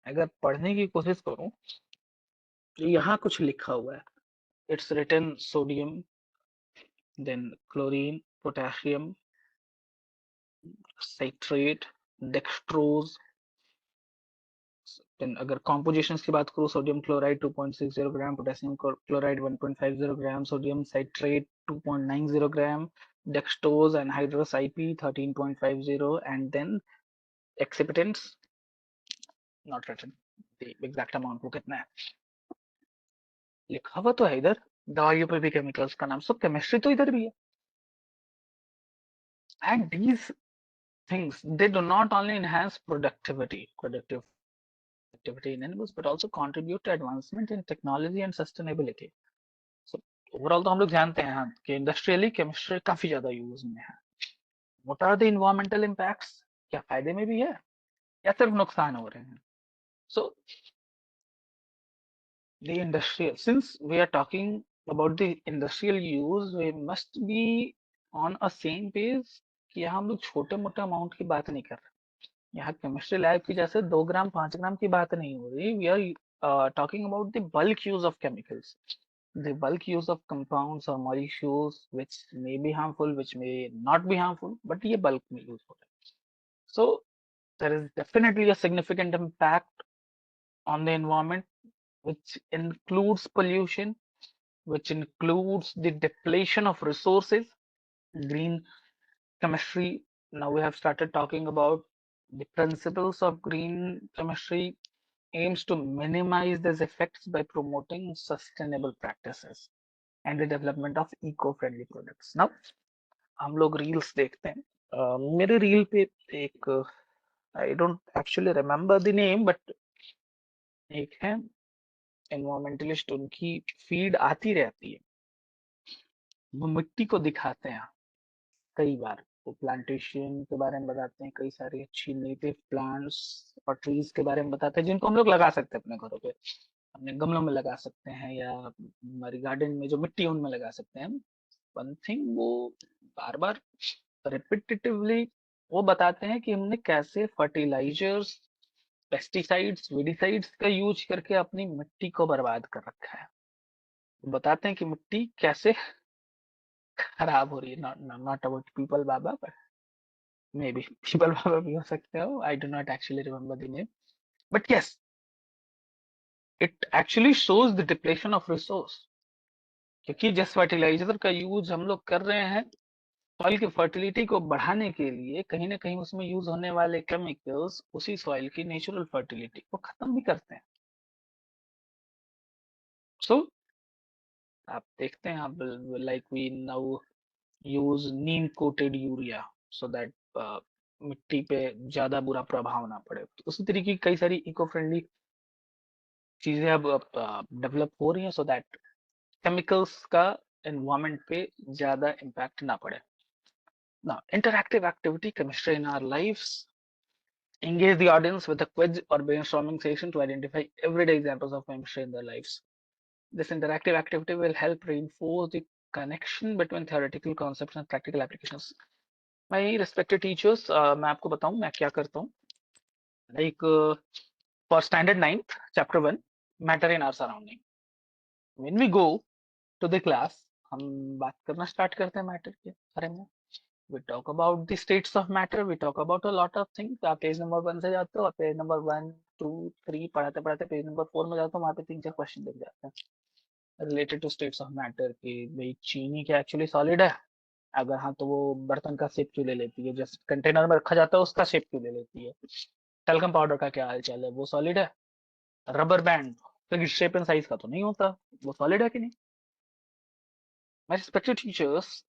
अगर पढ़ने की कोशिश करूं तो यहाँ कुछ लिखा हुआ है, it's written sodium, then chlorine, potassium, citrate, dextrose. Then अगर कॉम्पोजिशंस की बात करूं, sodium chloride 2.60 gram, potassium chloride 1.50 gram, sodium citrate 2.90 gram, dextrose anhydrous IP 13.50, and then excipients not written the exact amount वो कितना है, लिखा हुआ तो है इधर। दवाइयों पे भी केमिकल्स का नाम, सब केमिस्ट्री तो इधर भी है। And these things, they do not only enhance productive activity in animals, but also contribute to advancement in technology and sustainability. So overall तो हम लोग जानते हैं हाँ, कि इंडस्ट्रियली केमिस्ट्री काफी ज्यादा यूज में है। What are the environmental impacts? क्या फायदे में भी है या सिर्फ नुकसान हो रहे हैं? So the industrial, since we are talking about the industrial use, we must be on a same page कि यहाँ हम लोग छोटे मोटे अमाउंट की बात नहीं कर रहे। यहाँ केमिस्ट्री लैब की जैसे 2 ग्राम 5 ग्राम की बात नहीं हो रही, we are talking about the bulk use of chemicals, the bulk use of compounds or molecules which may be harmful, which may not be harmful, but ये bulk में use हो रहा है। So there is definitely a significant impact on the environment, which includes pollution, which includes the depletion of resources. Green chemistry, now we have started talking about the principles of green chemistry, aims to minimize these effects by promoting sustainable practices and the development of eco-friendly products. Now हम लोग reels देखते हैं, मेरे reel पे एक, I don't actually remember the name, but एक है environmentalist, उनकी फीड आती रहती है, वो मिट्टी को दिखाते हैं कई बार, वो प्लांटेशन के बारे में बताते हैं, कई सारी अच्छी नेटिव प्लांट्स और ट्रीज के बारे में बताते हैं जिनको हम लोग लगा सकते हैं अपने घरों पे, अपने गमलों में लगा सकते हैं, या हमारी गार्डन में जो मिट्टी है उनमें लगा सकते हैं। वन थिंग, वो बार बार रिपीटेटिवली वो बताते हैं कि हमने कैसे फर्टिलाइजर्स, पेस्टिसाइड्स, वेडिसाइड्स का यूज करके अपनी मिट्टी को बर्बाद कर रखा है। वो बताते हैं कि मिट्टी कैसे खराब हो रही है, नॉट अबाउट पीपल बाबा, बट मे बी पीपल बाबा भी हो सकते हो, I do not actually remember the name, but yes, it actually shows the depletion of resource, क्योंकि जिस फर्टिलाइजर का यूज हम लोग कर रहे हैं सॉइल की फर्टिलिटी को बढ़ाने के लिए, कहीं ना कहीं उसमें यूज होने वाले केमिकल्स उसी सॉइल की नेचुरल फर्टिलिटी को खत्म भी करते हैं। सो आप देखते हैं, आप like we now use neem coated urea so that मिट्टी पे ज्यादा बुरा प्रभाव ना पड़े। तो उसी तरीके की कई सारी इको फ्रेंडली चीजें अब डेवलप हो रही हैं सो दैट केमिकल्स का एनवायरमेंट पे ज्यादा इम्पैक्ट ना पड़े। Now, interactive activity, chemistry in our lives. Engage the audience with a quiz or brainstorming session to identify everyday examples of chemistry in their lives. This interactive activity will help reinforce the connection between theoretical concepts and practical applications. My respected teachers, मैं आपको बताऊं मैं क्या करता हूँ। Like for standard 9th, chapter 1, matter in our surrounding. When we go to the class, हम बात करना स्टार्ट करते हैं मैटर के बारे में। We talk about the states of matter, we talk about a lot of things। आप page number 1 से जाते हो, पेज नंबर 1 2 3 पढ़ाते पढ़ाते पेज नंबर 4 में जाते हो, वहां पे 3 4 क्वेश्चन दिख जाते हैं। Related to states of matter कि भाई चीनी क्या एक्चुअली सॉलिड है? अगर हाँ तो वो बर्तन का शेप क्यों ले लेती है? जस्ट कंटेनर में रखा जाता है उसका शेप क्यों ले लेती है? टैल्कम पाउडर का क्या हाल चाल है, वो सॉलिड है? रबर बैंड तो शेप एंड साइज का तो नहीं होता, वो सॉलिड है कि नहीं? My respected teachers,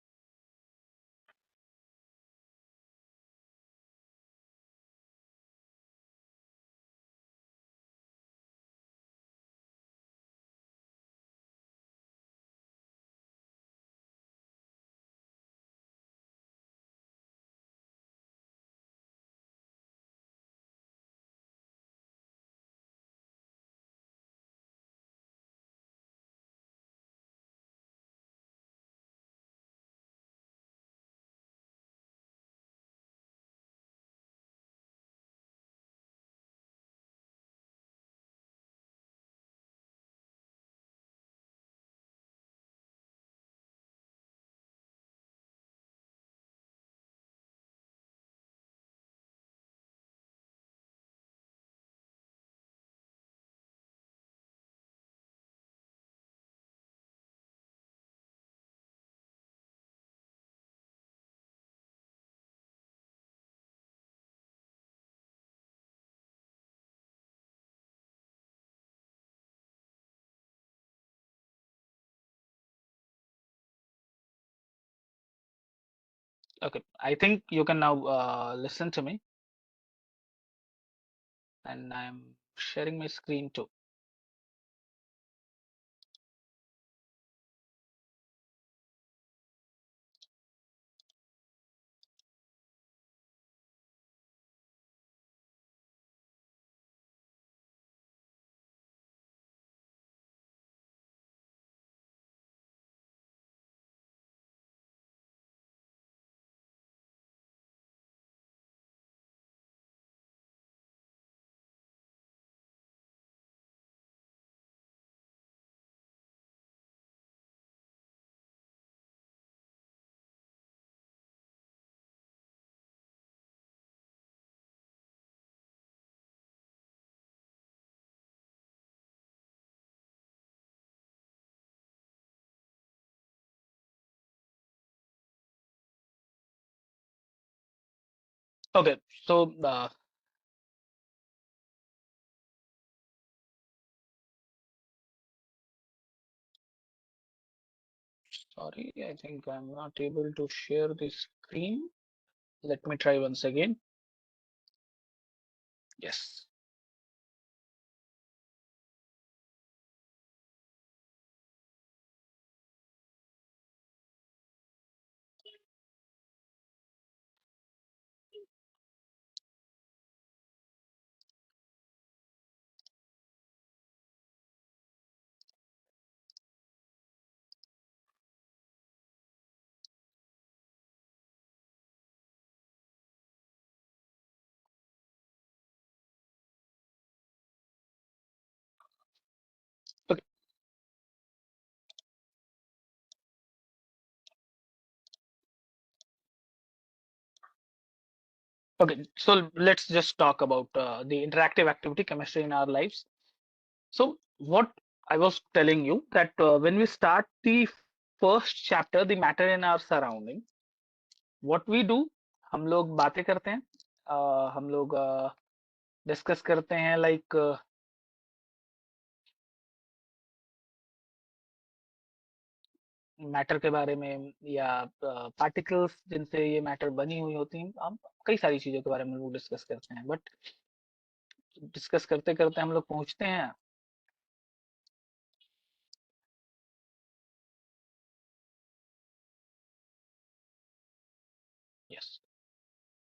okay, I think you can now listen to me, and I'm sharing my screen too. Okay, so sorry, I think I'm not able to share the screen. Let me try once again. Yes. Okay. Okay. So let's just talk about the interactive activity chemistry in our lives. So what I was telling you that when we start the first chapter, the matter in our surrounding, what we do, हम लोग बातें करते हैं, हम लोग discuss करते हैं like matter के बारे में या पार्टिकल्स जिनसे ये मैटर बनी हुई होती हैं, हम कई सारी चीजों के बारे में लोग डिस्कस करते हैं, बट डिस्कस करते करते हम लोग पहुंचते हैं। यस,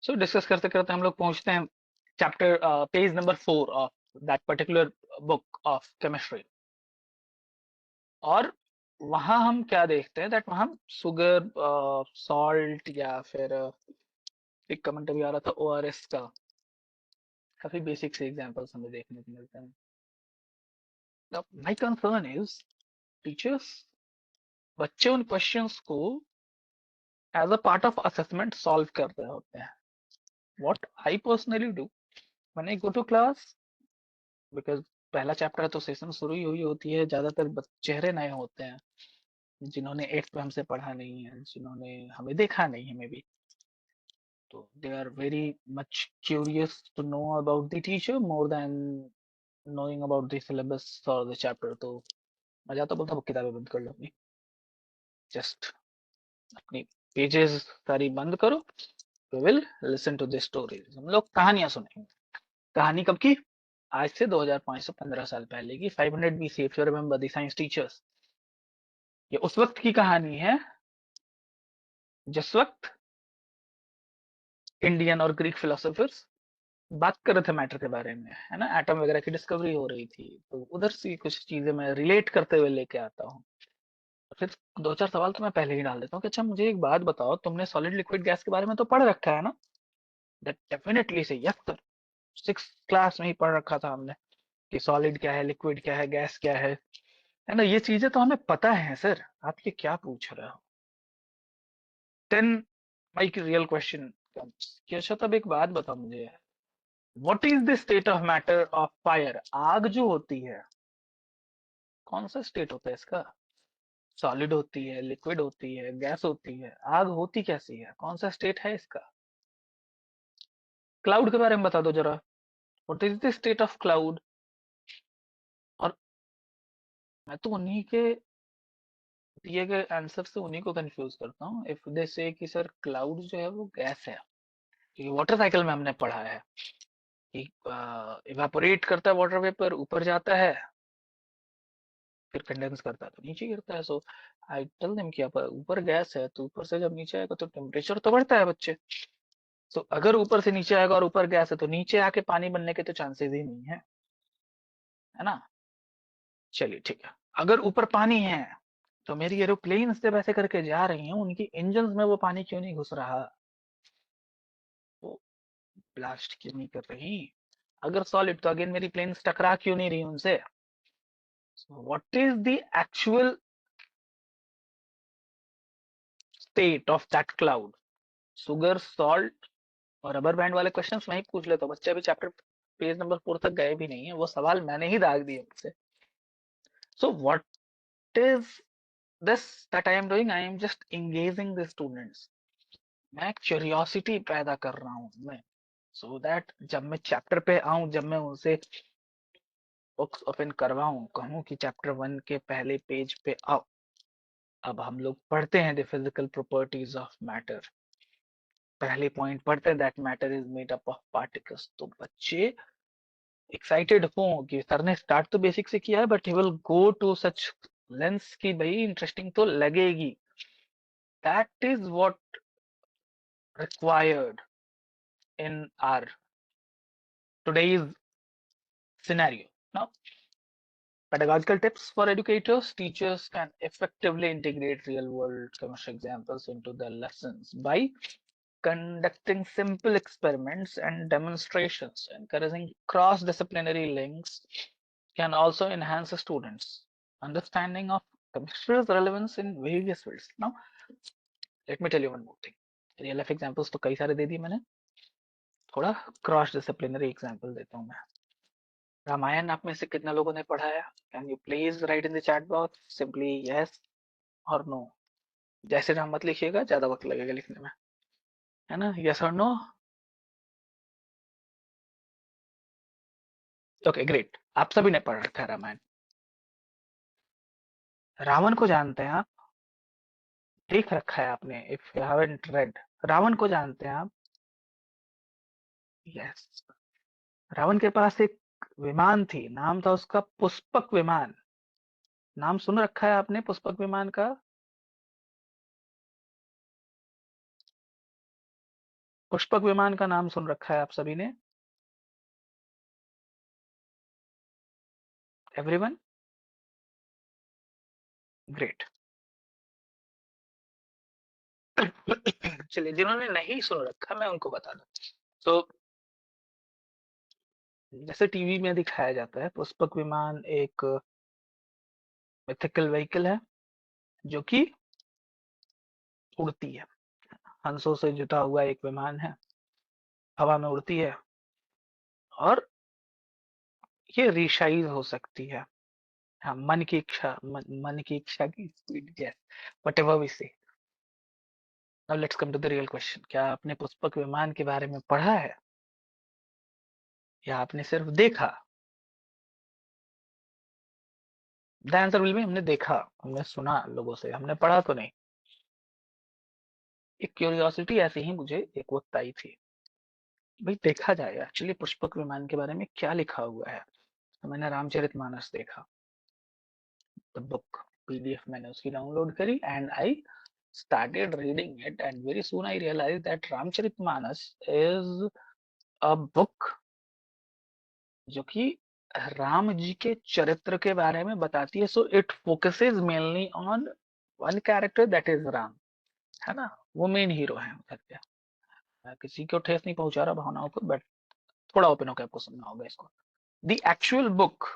सो डिस्कस करते करते हम लोग पहुंचते हैं chapter page number 4 of that particular book of chemistry. और वहां हम क्या देखते हैं दैट वहां सुगर, सॉल्ट या फिर एक कमेंट अभी आ रहा था ओआरएस का, काफी बेसिक से एग्जांपल्स हमें देखने को मिलते हैं। Now, my concern is teachers, बच्चे उन क्वेश्चंस को as a part of assessment solve कर रहे होते हैं। What I personally do when I go to class, because पहला चैप्टर तो सेशन शुरू ही हुई होती है, ज्यादातर चेहरे नए होते हैं जिन्होंने 8th में हमसे पढ़ा नहीं है, जिन्होंने हमें देखा नहीं है मे बी, तो they are very much curious to know about the teacher more than knowing about the syllabus और द चैप्टर। तो मैं जाता बोलता हूँ किताबें बंद कर लो अपनी, जस्ट अपनी पेजेस सारी बंद करो। We will listen to the stories, हम लोग कहानियां सुनेंगे। कहानी कब की? आज से 2515 साल पहले की, 500 BC, if you remember the science teachers. ये उस वक्त की कहानी है जिस वक्त इंडियन और ग्रीक फिलोसोफर्स बात कर रहे थे मैटर के बारे में, है ना, एटम वगैरह की डिस्कवरी हो रही थी, तो उधर से कुछ चीजें मैं रिलेट करते हुए लेके आता हूँ। फिर दो चार सवाल तो मैं पहले ही डाल देता हूँ कि अच्छा मुझे एक बात बताओ, तुमने सॉलिड लिक्विड गैस के बारे में तो पढ़ रखा है ना? दैट डेफिनेटली से यस सर, 6th क्लास में ही पढ़ रखा था हमने कि सॉलिड क्या है, लिक्विड क्या है, गैस क्या है ना, ये चीजें तो हमें पता है सर, आप ये क्या पूछ रहे हो? Then my real question comes कि अच्छा तब एक बात बताओ मुझे, what is the state of matter of fire? आग जो होती है, कौन सा स्टेट होता है इसका? सॉलिड होती है, लिक्विड होती है, गैस होती है, आग होती कैसी है, कौन सा स्टेट है इसका? क्लाउड के बारे में बता दो जरा, what is the state of cloud? और मैं तो उन्हीं के दिए गए आंसर से उन्हीं को कंफ्यूज करता हूँ। इफ दे से कि सर क्लाउड जो है वो गैस है, क्योंकि वाटर साइकिल में हमने पढ़ा है कि इवापोरेट करता है वाटर वेपर, ऊपर जाता है, फिर कंडेंस करता है तो नीचे गिरता है। सो आई टेल देम कि ऊपर गैस है तो ऊपर से जब नीचे आएगा तो टेम्परेचर तो बढ़ता है बच्चे। सो अगर ऊपर से नीचे आएगा और ऊपर गैस है तो नीचे आके पानी बनने के तो चांसेस ही नहीं है ना? चलिए ठीक है, अगर ऊपर पानी है तो मेरी एरोप्लेन जब ऐसे करके जा रही हैं उनकी इंजन में वो पानी क्यों नहीं घुस रहा, वो ब्लास्ट क्यों नहीं कर रही? अगर सॉलिड तो अगेन मेरी प्लेन टकरा क्यों नहीं रही उनसे? What is the actual state of that cloud? Sugar, salt और रबर बैंड वाले क्वेश्चंस मैं ही पूछ लेता हूँ, बच्चे अभी चैप्टर पेज नंबर 4 तक गए भी नहीं है, वो सवाल मैंने ही दाग दिए मुझसे। So what is this that I am doing? I am just engaging the students, मैं क्यूरियोसिटी पैदा कर रहा हूँ मैं, सो दैट जब मैं चैप्टर पे आऊं, जब मैं उनसे बुक्स ओपन करवाऊं, कहूं कि चैप्टर 1 के पहले पेज पे आओ, अब हम लोग पढ़ते हैं the physical properties of matter, पहले पॉइंट पढ़ते हैं that matter is made up of particles, तो बच्चे एक्साइटेड हो कि सर ने स्टार्ट तो बेसिक से किया है but he will go to such lengths की भाई इंटरेस्टिंग तो लगेगी। That is what required in our today's scenario. Now, pedagogical tips for educators: teachers can effectively integrate real world chemistry examples into their lessons by conducting simple experiments and demonstrations. Encouraging cross disciplinary links can also enhance a students' understanding of chemistry's relevance in various fields. Now, let me tell you one more thing. Real life examples तो कई सारे दे दिए मैंने, थोड़ा cross disciplinary example देता हूँ मैं। रामायण आप में से कितने लोगों ने पढ़ा है? Can you please right in the chat box simply yes और नो? जैसे राम मत लिखिएगा, ज्यादा वक्त लगेगा लिखने में, है ना? यस और नो? ओके ग्रेट, आप सभी ने पढ़ रखा है रामायण। रावण को जानते हैं आप? देख रखा है आपने? If you haven't read, Ravan को जानते हैं आप? यस। रावण के पास एक विमान थी, नाम था उसका पुष्पक विमान। नाम सुन रखा है आपने पुष्पक विमान का? पुष्पक विमान का नाम सुन रखा है आप सभी ने? एवरीवन? ग्रेट। चलिए, जिन्होंने नहीं सुन रखा मैं उनको बता दूं। तो जैसे टीवी में दिखाया जाता है, पुष्पक विमान एक मिथिकल व्हीकल है जो कि उड़ती है, हंसों से जुटा हुआ एक विमान है, हवा में उड़ती है और ये रिसाइज हो सकती है। हाँ, मन की इच्छा, मन की इच्छा की speed, yes, whatever we say. Now let's come to the real question, क्या आपने पुष्पक विमान के बारे में पढ़ा है या आपने सिर्फ देखा? द आंसर विल बी हमने देखा, हमने सुना लोगों से, हमने पढ़ा तो नहीं। एक क्यूरियोसिटी ऐसे ही मुझे एक वक्त आई थी, भाई देखा जाए एक्चुअली पुष्पक विमान के बारे में क्या लिखा हुआ है। तो मैंने रामचरितमानस देखा, द बुक, पीडीएफ मैंने उसकी डाउनलोड करी and I started reading it, and very soon I realized that Ramcharitmanas is a book जो कि राम जी के चरित्र के बारे में बताती है। So it focuses mainly on one character, that is Ram, है ना, वो मेन हीरो है उधर के। मैं किसी को ठेस नहीं पहुंचा रहा भावनाओं को, बट थोड़ा ओपन होकर आपको सुनना होगा इसको। The actual book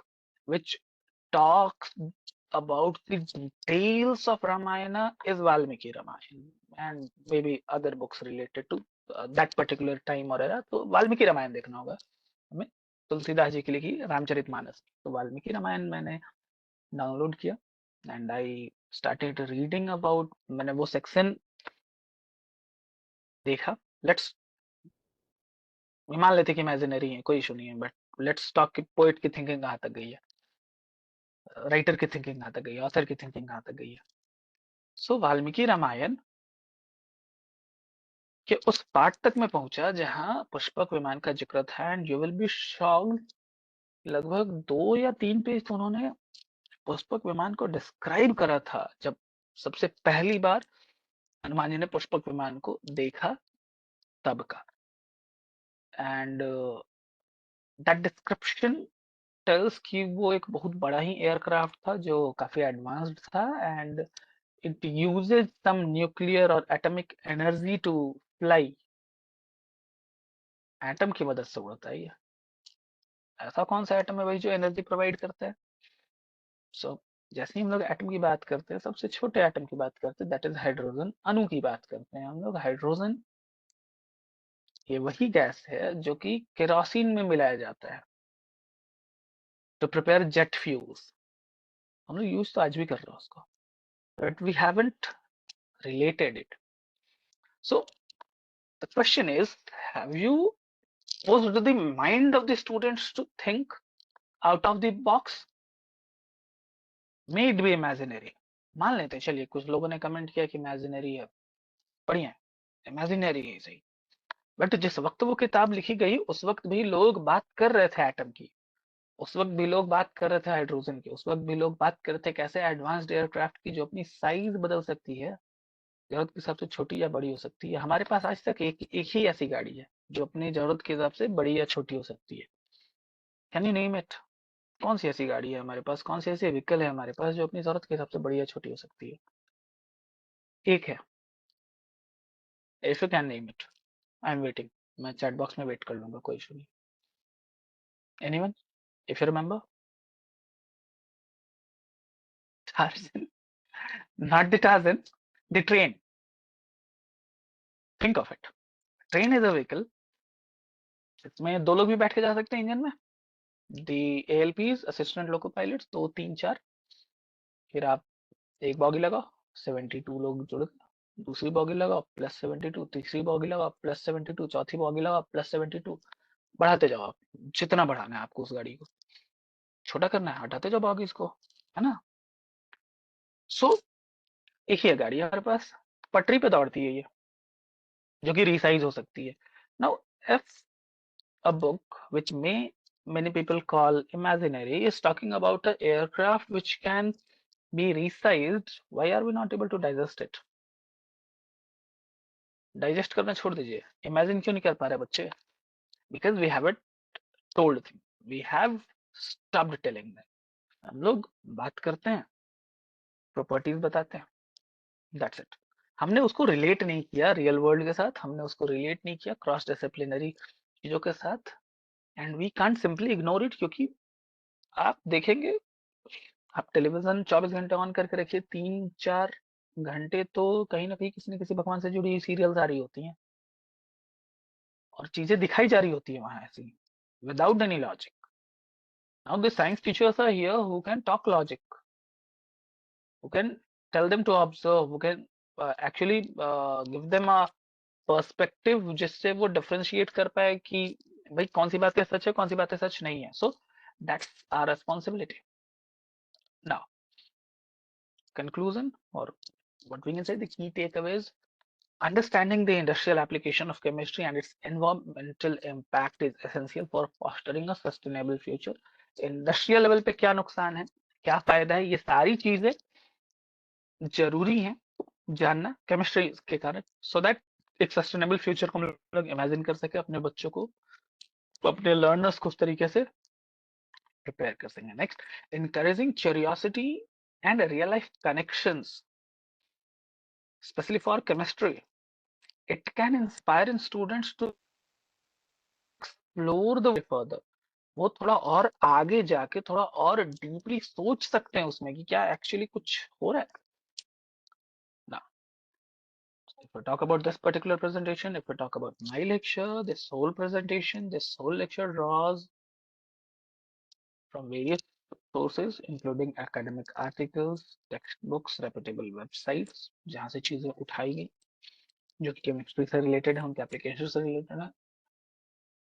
which talks about the details of Ramayana is Valmiki Ramayana, and maybe other books related to that particular time or era. तो वाल्मीकि रामायण देखना होगा हमें, तुलसीदास जी की लिखी रामचरितमानस। तो वाल्मीकि रामायण मैंने डाउनलोड किया and I started reading about, मैंने वो सेक्शन देखा। लेट्स मान लेते कि इमेजिनरी है, कोई इशू नहीं है, बट लेट्स टॉक कि पोइट की थिंकिंग कहाँ तक गई है, राइटर की थिंकिंग कहाँ तक गई है, ऑथर की थिंकिंग कहाँ तक गई है। सो वाल्मीकि रामायण के उस पार्ट तक मैं पहुंचा जहां पुष्पक विमान का जिक्र था, and you will be shocked, लगभग 2 या 3 पेज तो उन्होंने पुष्पक विमान को डिस्क्राइब करा था, जब सबसे पहली बार हनुमान जी ने पुष्पक विमान को देखा तब का। एंड दैट डिस्क्रिप्शन टेल्स कि वो एक बहुत बड़ा ही एयरक्राफ्ट था जो काफी एडवांस्ड था, and it uses some nuclear और atomic energy to fly. Atom की मदद से उड़ता है ये। ऐसा कौन सा एटम है भाई जो एनर्जी प्रोवाइड करता है? सो जैसे ही हम लोग एटम की बात करते हैं, सबसे छोटे एटम की बात करते हैं, दैट इज हाइड्रोजन अणु की बात करते हैं हम लोग। हाइड्रोजन ये वही गैस है जो कि केरोसिन में मिलाया जाता है टू प्रिपेयर जेट फ्यूल्स। हम लोग यूज तो आज भी कर रहे हैं उसको, but we haven't related it. So the question is, have you posed the mind of the students to think out of the box? May it be imaginary, मान लेते हैं, चलिए कुछ लोगों ने कमेंट किया कि इमेजिनरी है, बढ़िया है, इमेजिनरी है सही। बट जिस वक्त वो किताब लिखी गई उस वक्त भी लोग बात कर रहे थे एटम की, उस वक्त भी लोग बात कर रहे थे हाइड्रोजन की, उस वक्त भी लोग बात कर रहे थे कैसे एडवांस्ड एयरक्राफ्ट की जो अपनी साइज बदल सकती है, जरूरत के हिसाब से छोटी या बड़ी हो सकती है। हमारे पास आज तक एक ही ऐसी गाड़ी है जो अपनी जरूरत के हिसाब से बड़ी या छोटी हो सकती है। Can you name it? कौन सी ऐसी गाड़ी है हमारे पास, कौन सी ऐसी व्हीकल है हमारे पास जो अपनी जरूरत के हिसाब से बड़ी या छोटी हो सकती है? एक है, if you can name it, I am waiting, मैं चैट बॉक्स में वेट कर लूंगा, कोई इशू नहीं। Anyone, if you remember? Tarzan, not the Tarzan, the train. Think of it. Train is a vehicle, इसमें दो लोग भी बैठ के जा सकते हैं इंजन में। दी ALPs, असिस्टेंट लोको पायलट्स, 2 3 4। फिर आप एक बॉगी लगाओ, 72 लोग जुड़ गए, दूसरी बॉगी लगाओ +72, तीसरी बॉगी लगाओ +72, चौथी बॉगी लगाओ +72। बढ़ाते जाओ आप, जितना बढ़ाना है आपको उस गाड़ी को, छोटा करना है हटाते जाओ बॉगीज को, है ना। सो एक ही है गाड़ी हमारे पास, पटरी पे दौड़ती है ये, जो कि रिसाइज हो सकती है। Now if a book which many people call imaginary is talking about an aircraft which can be resized, why are we not able to digest it? Digest करना छोड़ दीजिए, इमेजिन क्यों नहीं कर पा रहे बच्चे? Because we have told them, we have stopped telling them। हम लोग बात करते हैं, प्रॉपर्टीज बताते हैं, दैट्स इट। हमने उसको रिलेट नहीं किया रियल वर्ल्ड के साथ, हमने उसको रिलेट नहीं किया क्रॉस डिसिप्लिनरी चीजों के साथ, and we can't simply ignore it. क्योंकि आप देखेंगे, आप टेलीविजन 24 घंटे ऑन करके रखिए, 3 4 घंटे तो कहीं ना कहीं किसी न किसी भगवान से जुड़ी हुई सीरियल्स आ रही होती हैं और चीजें दिखाई जा रही होती है वहां ऐसी, without any logic. Now the science teachers are here who can talk logic, who can tell them to observe, who can actually give them a perspective जिससे वो डिफरेंशिएट कर पाए कि भाई कौन सी बातें सच है कौन सी बातें सच नहीं है. So that's our responsibility. Now conclusion, or what we can say, the key takeaways: understanding the industrial application of chemistry and its environmental impact is essential for fostering a sustainable future. Industrial level पे क्या नुकसान है, क्या फायदा है, ये सारी चीजें जरूरी हैं जानना केमिस्ट्री के कारण, सो दैट एक सस्टेनेबल फ्यूचर को हम लोग इमेजिन कर सके, अपने बच्चों को, अपने लर्नर्स को उस तरीके से प्रिपेयर कर सकें. Next, encouraging curiosity and real life connections, especially for chemistry. It can inspire in students to explore the further. वो थोड़ा और आगे जाके थोड़ा और डीपली सोच सकते हैं उसमें कि क्या एक्चुअली कुछ हो रहा है. Now, if we talk about this particular presentation, if we talk about my lecture, this whole lecture draws from various sources including academic articles, textbooks, reputable websites जहाँ से चीजें उठाई गई जो कि केमिस्ट्री से रिलेटेड है, उनके एप्लीकेशन से रिलेटेड है.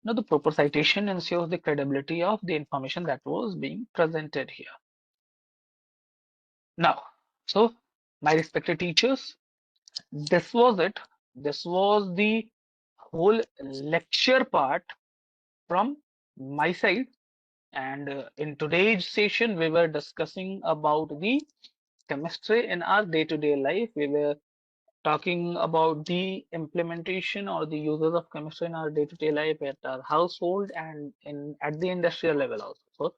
Now, the proper citation ensures the credibility of the information that was being presented here. Now, so my respected teachers, this was it. This was the whole lecture part from my side. And in today's session, we were discussing about the chemistry in our day-to-day life. We were talking about the implementation or the uses of chemistry in our day-to-day life at our household and in at the industrial level also. So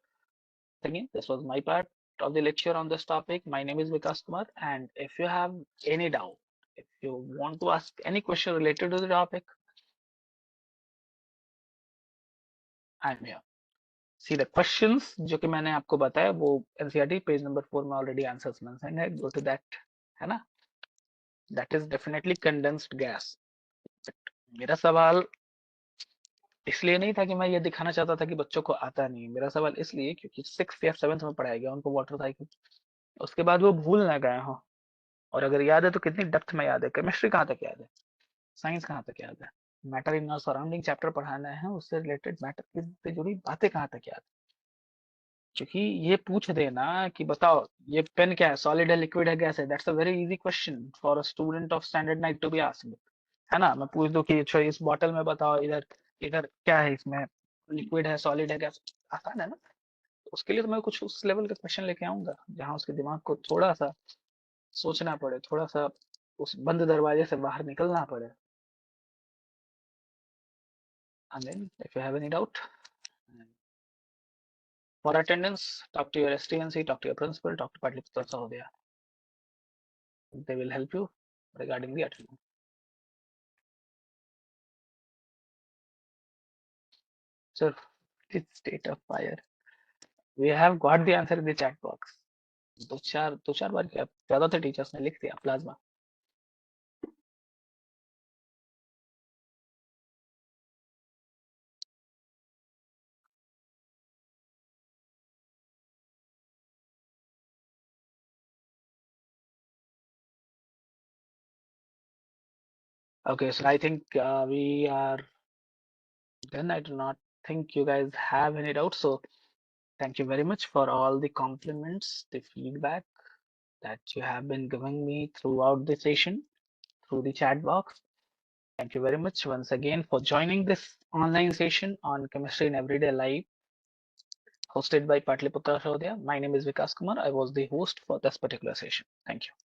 again, this was my part of the lecture on this topic. My name is Vikas Kumar, and if you have any doubt, if you want to ask any question related to the topic, I'm here. See the questions जो कि मैंने आपको बताया वो NCERT page number 4 में already answers mention है. Go to that, है ना. That is definitely condensed gas. But मेरा सवाल इसलिए नहीं था कि मैं ये दिखाना चाहता था कि बच्चों को आता नहीं. मेरा सवाल इसलिए क्योंकि 6th या 7th में पढ़ाया गया उनको वाटर साइकिल, उसके बाद वो भूल ना गए हो. और अगर याद है तो कितनी डेप्थ में याद है. केमिस्ट्री कहाँ तक याद है, साइंस कहाँ तक याद है, matter in our surrounding chapter पढ़ाना है, उससे रिलेटेड मैटर से जुड़ी बातें कहाँ तक याद है. क्योंकि ये पूछ देना कि बताओ ये पेन क्या है, सॉलिड है, लिक्विड है, गैस है, that's a very easy question for a student of standard 9 to be asked, है ना. मैं पूछ दूं कि अच्छा इस बॉटल में बताओ इधर इधर क्या है, इसमें लिक्विड है, सॉलिड है, गैस, आसान है ना. उसके लिए तो मैं कुछ उस लेवल का क्वेश्चन लेके आऊंगा जहां उसके दिमाग को थोड़ा सा सोचना पड़े, थोड़ा सा उस बंद दरवाजे से बाहर निकलना पड़े. And then if you have any doubt, for attendance, talk to your STNC, talk to your principal, talk to Patliputra Sahodaya. They will help you regarding the attendance. So, it's state of fire. We have got the answer in the chat box. दो चार बार क्या ज्यादा थे teachers ने लिख दिया plasma. Okay, so I think we are done. I do not think you guys have any doubts. So thank you very much for all the compliments, the feedback that you have been giving me throughout the session through the chat box. Thank you very much once again for joining this online session on chemistry in everyday life hosted by Patliputra Shodhya. My name is Vikas Kumar. I was the host for this particular session. Thank you.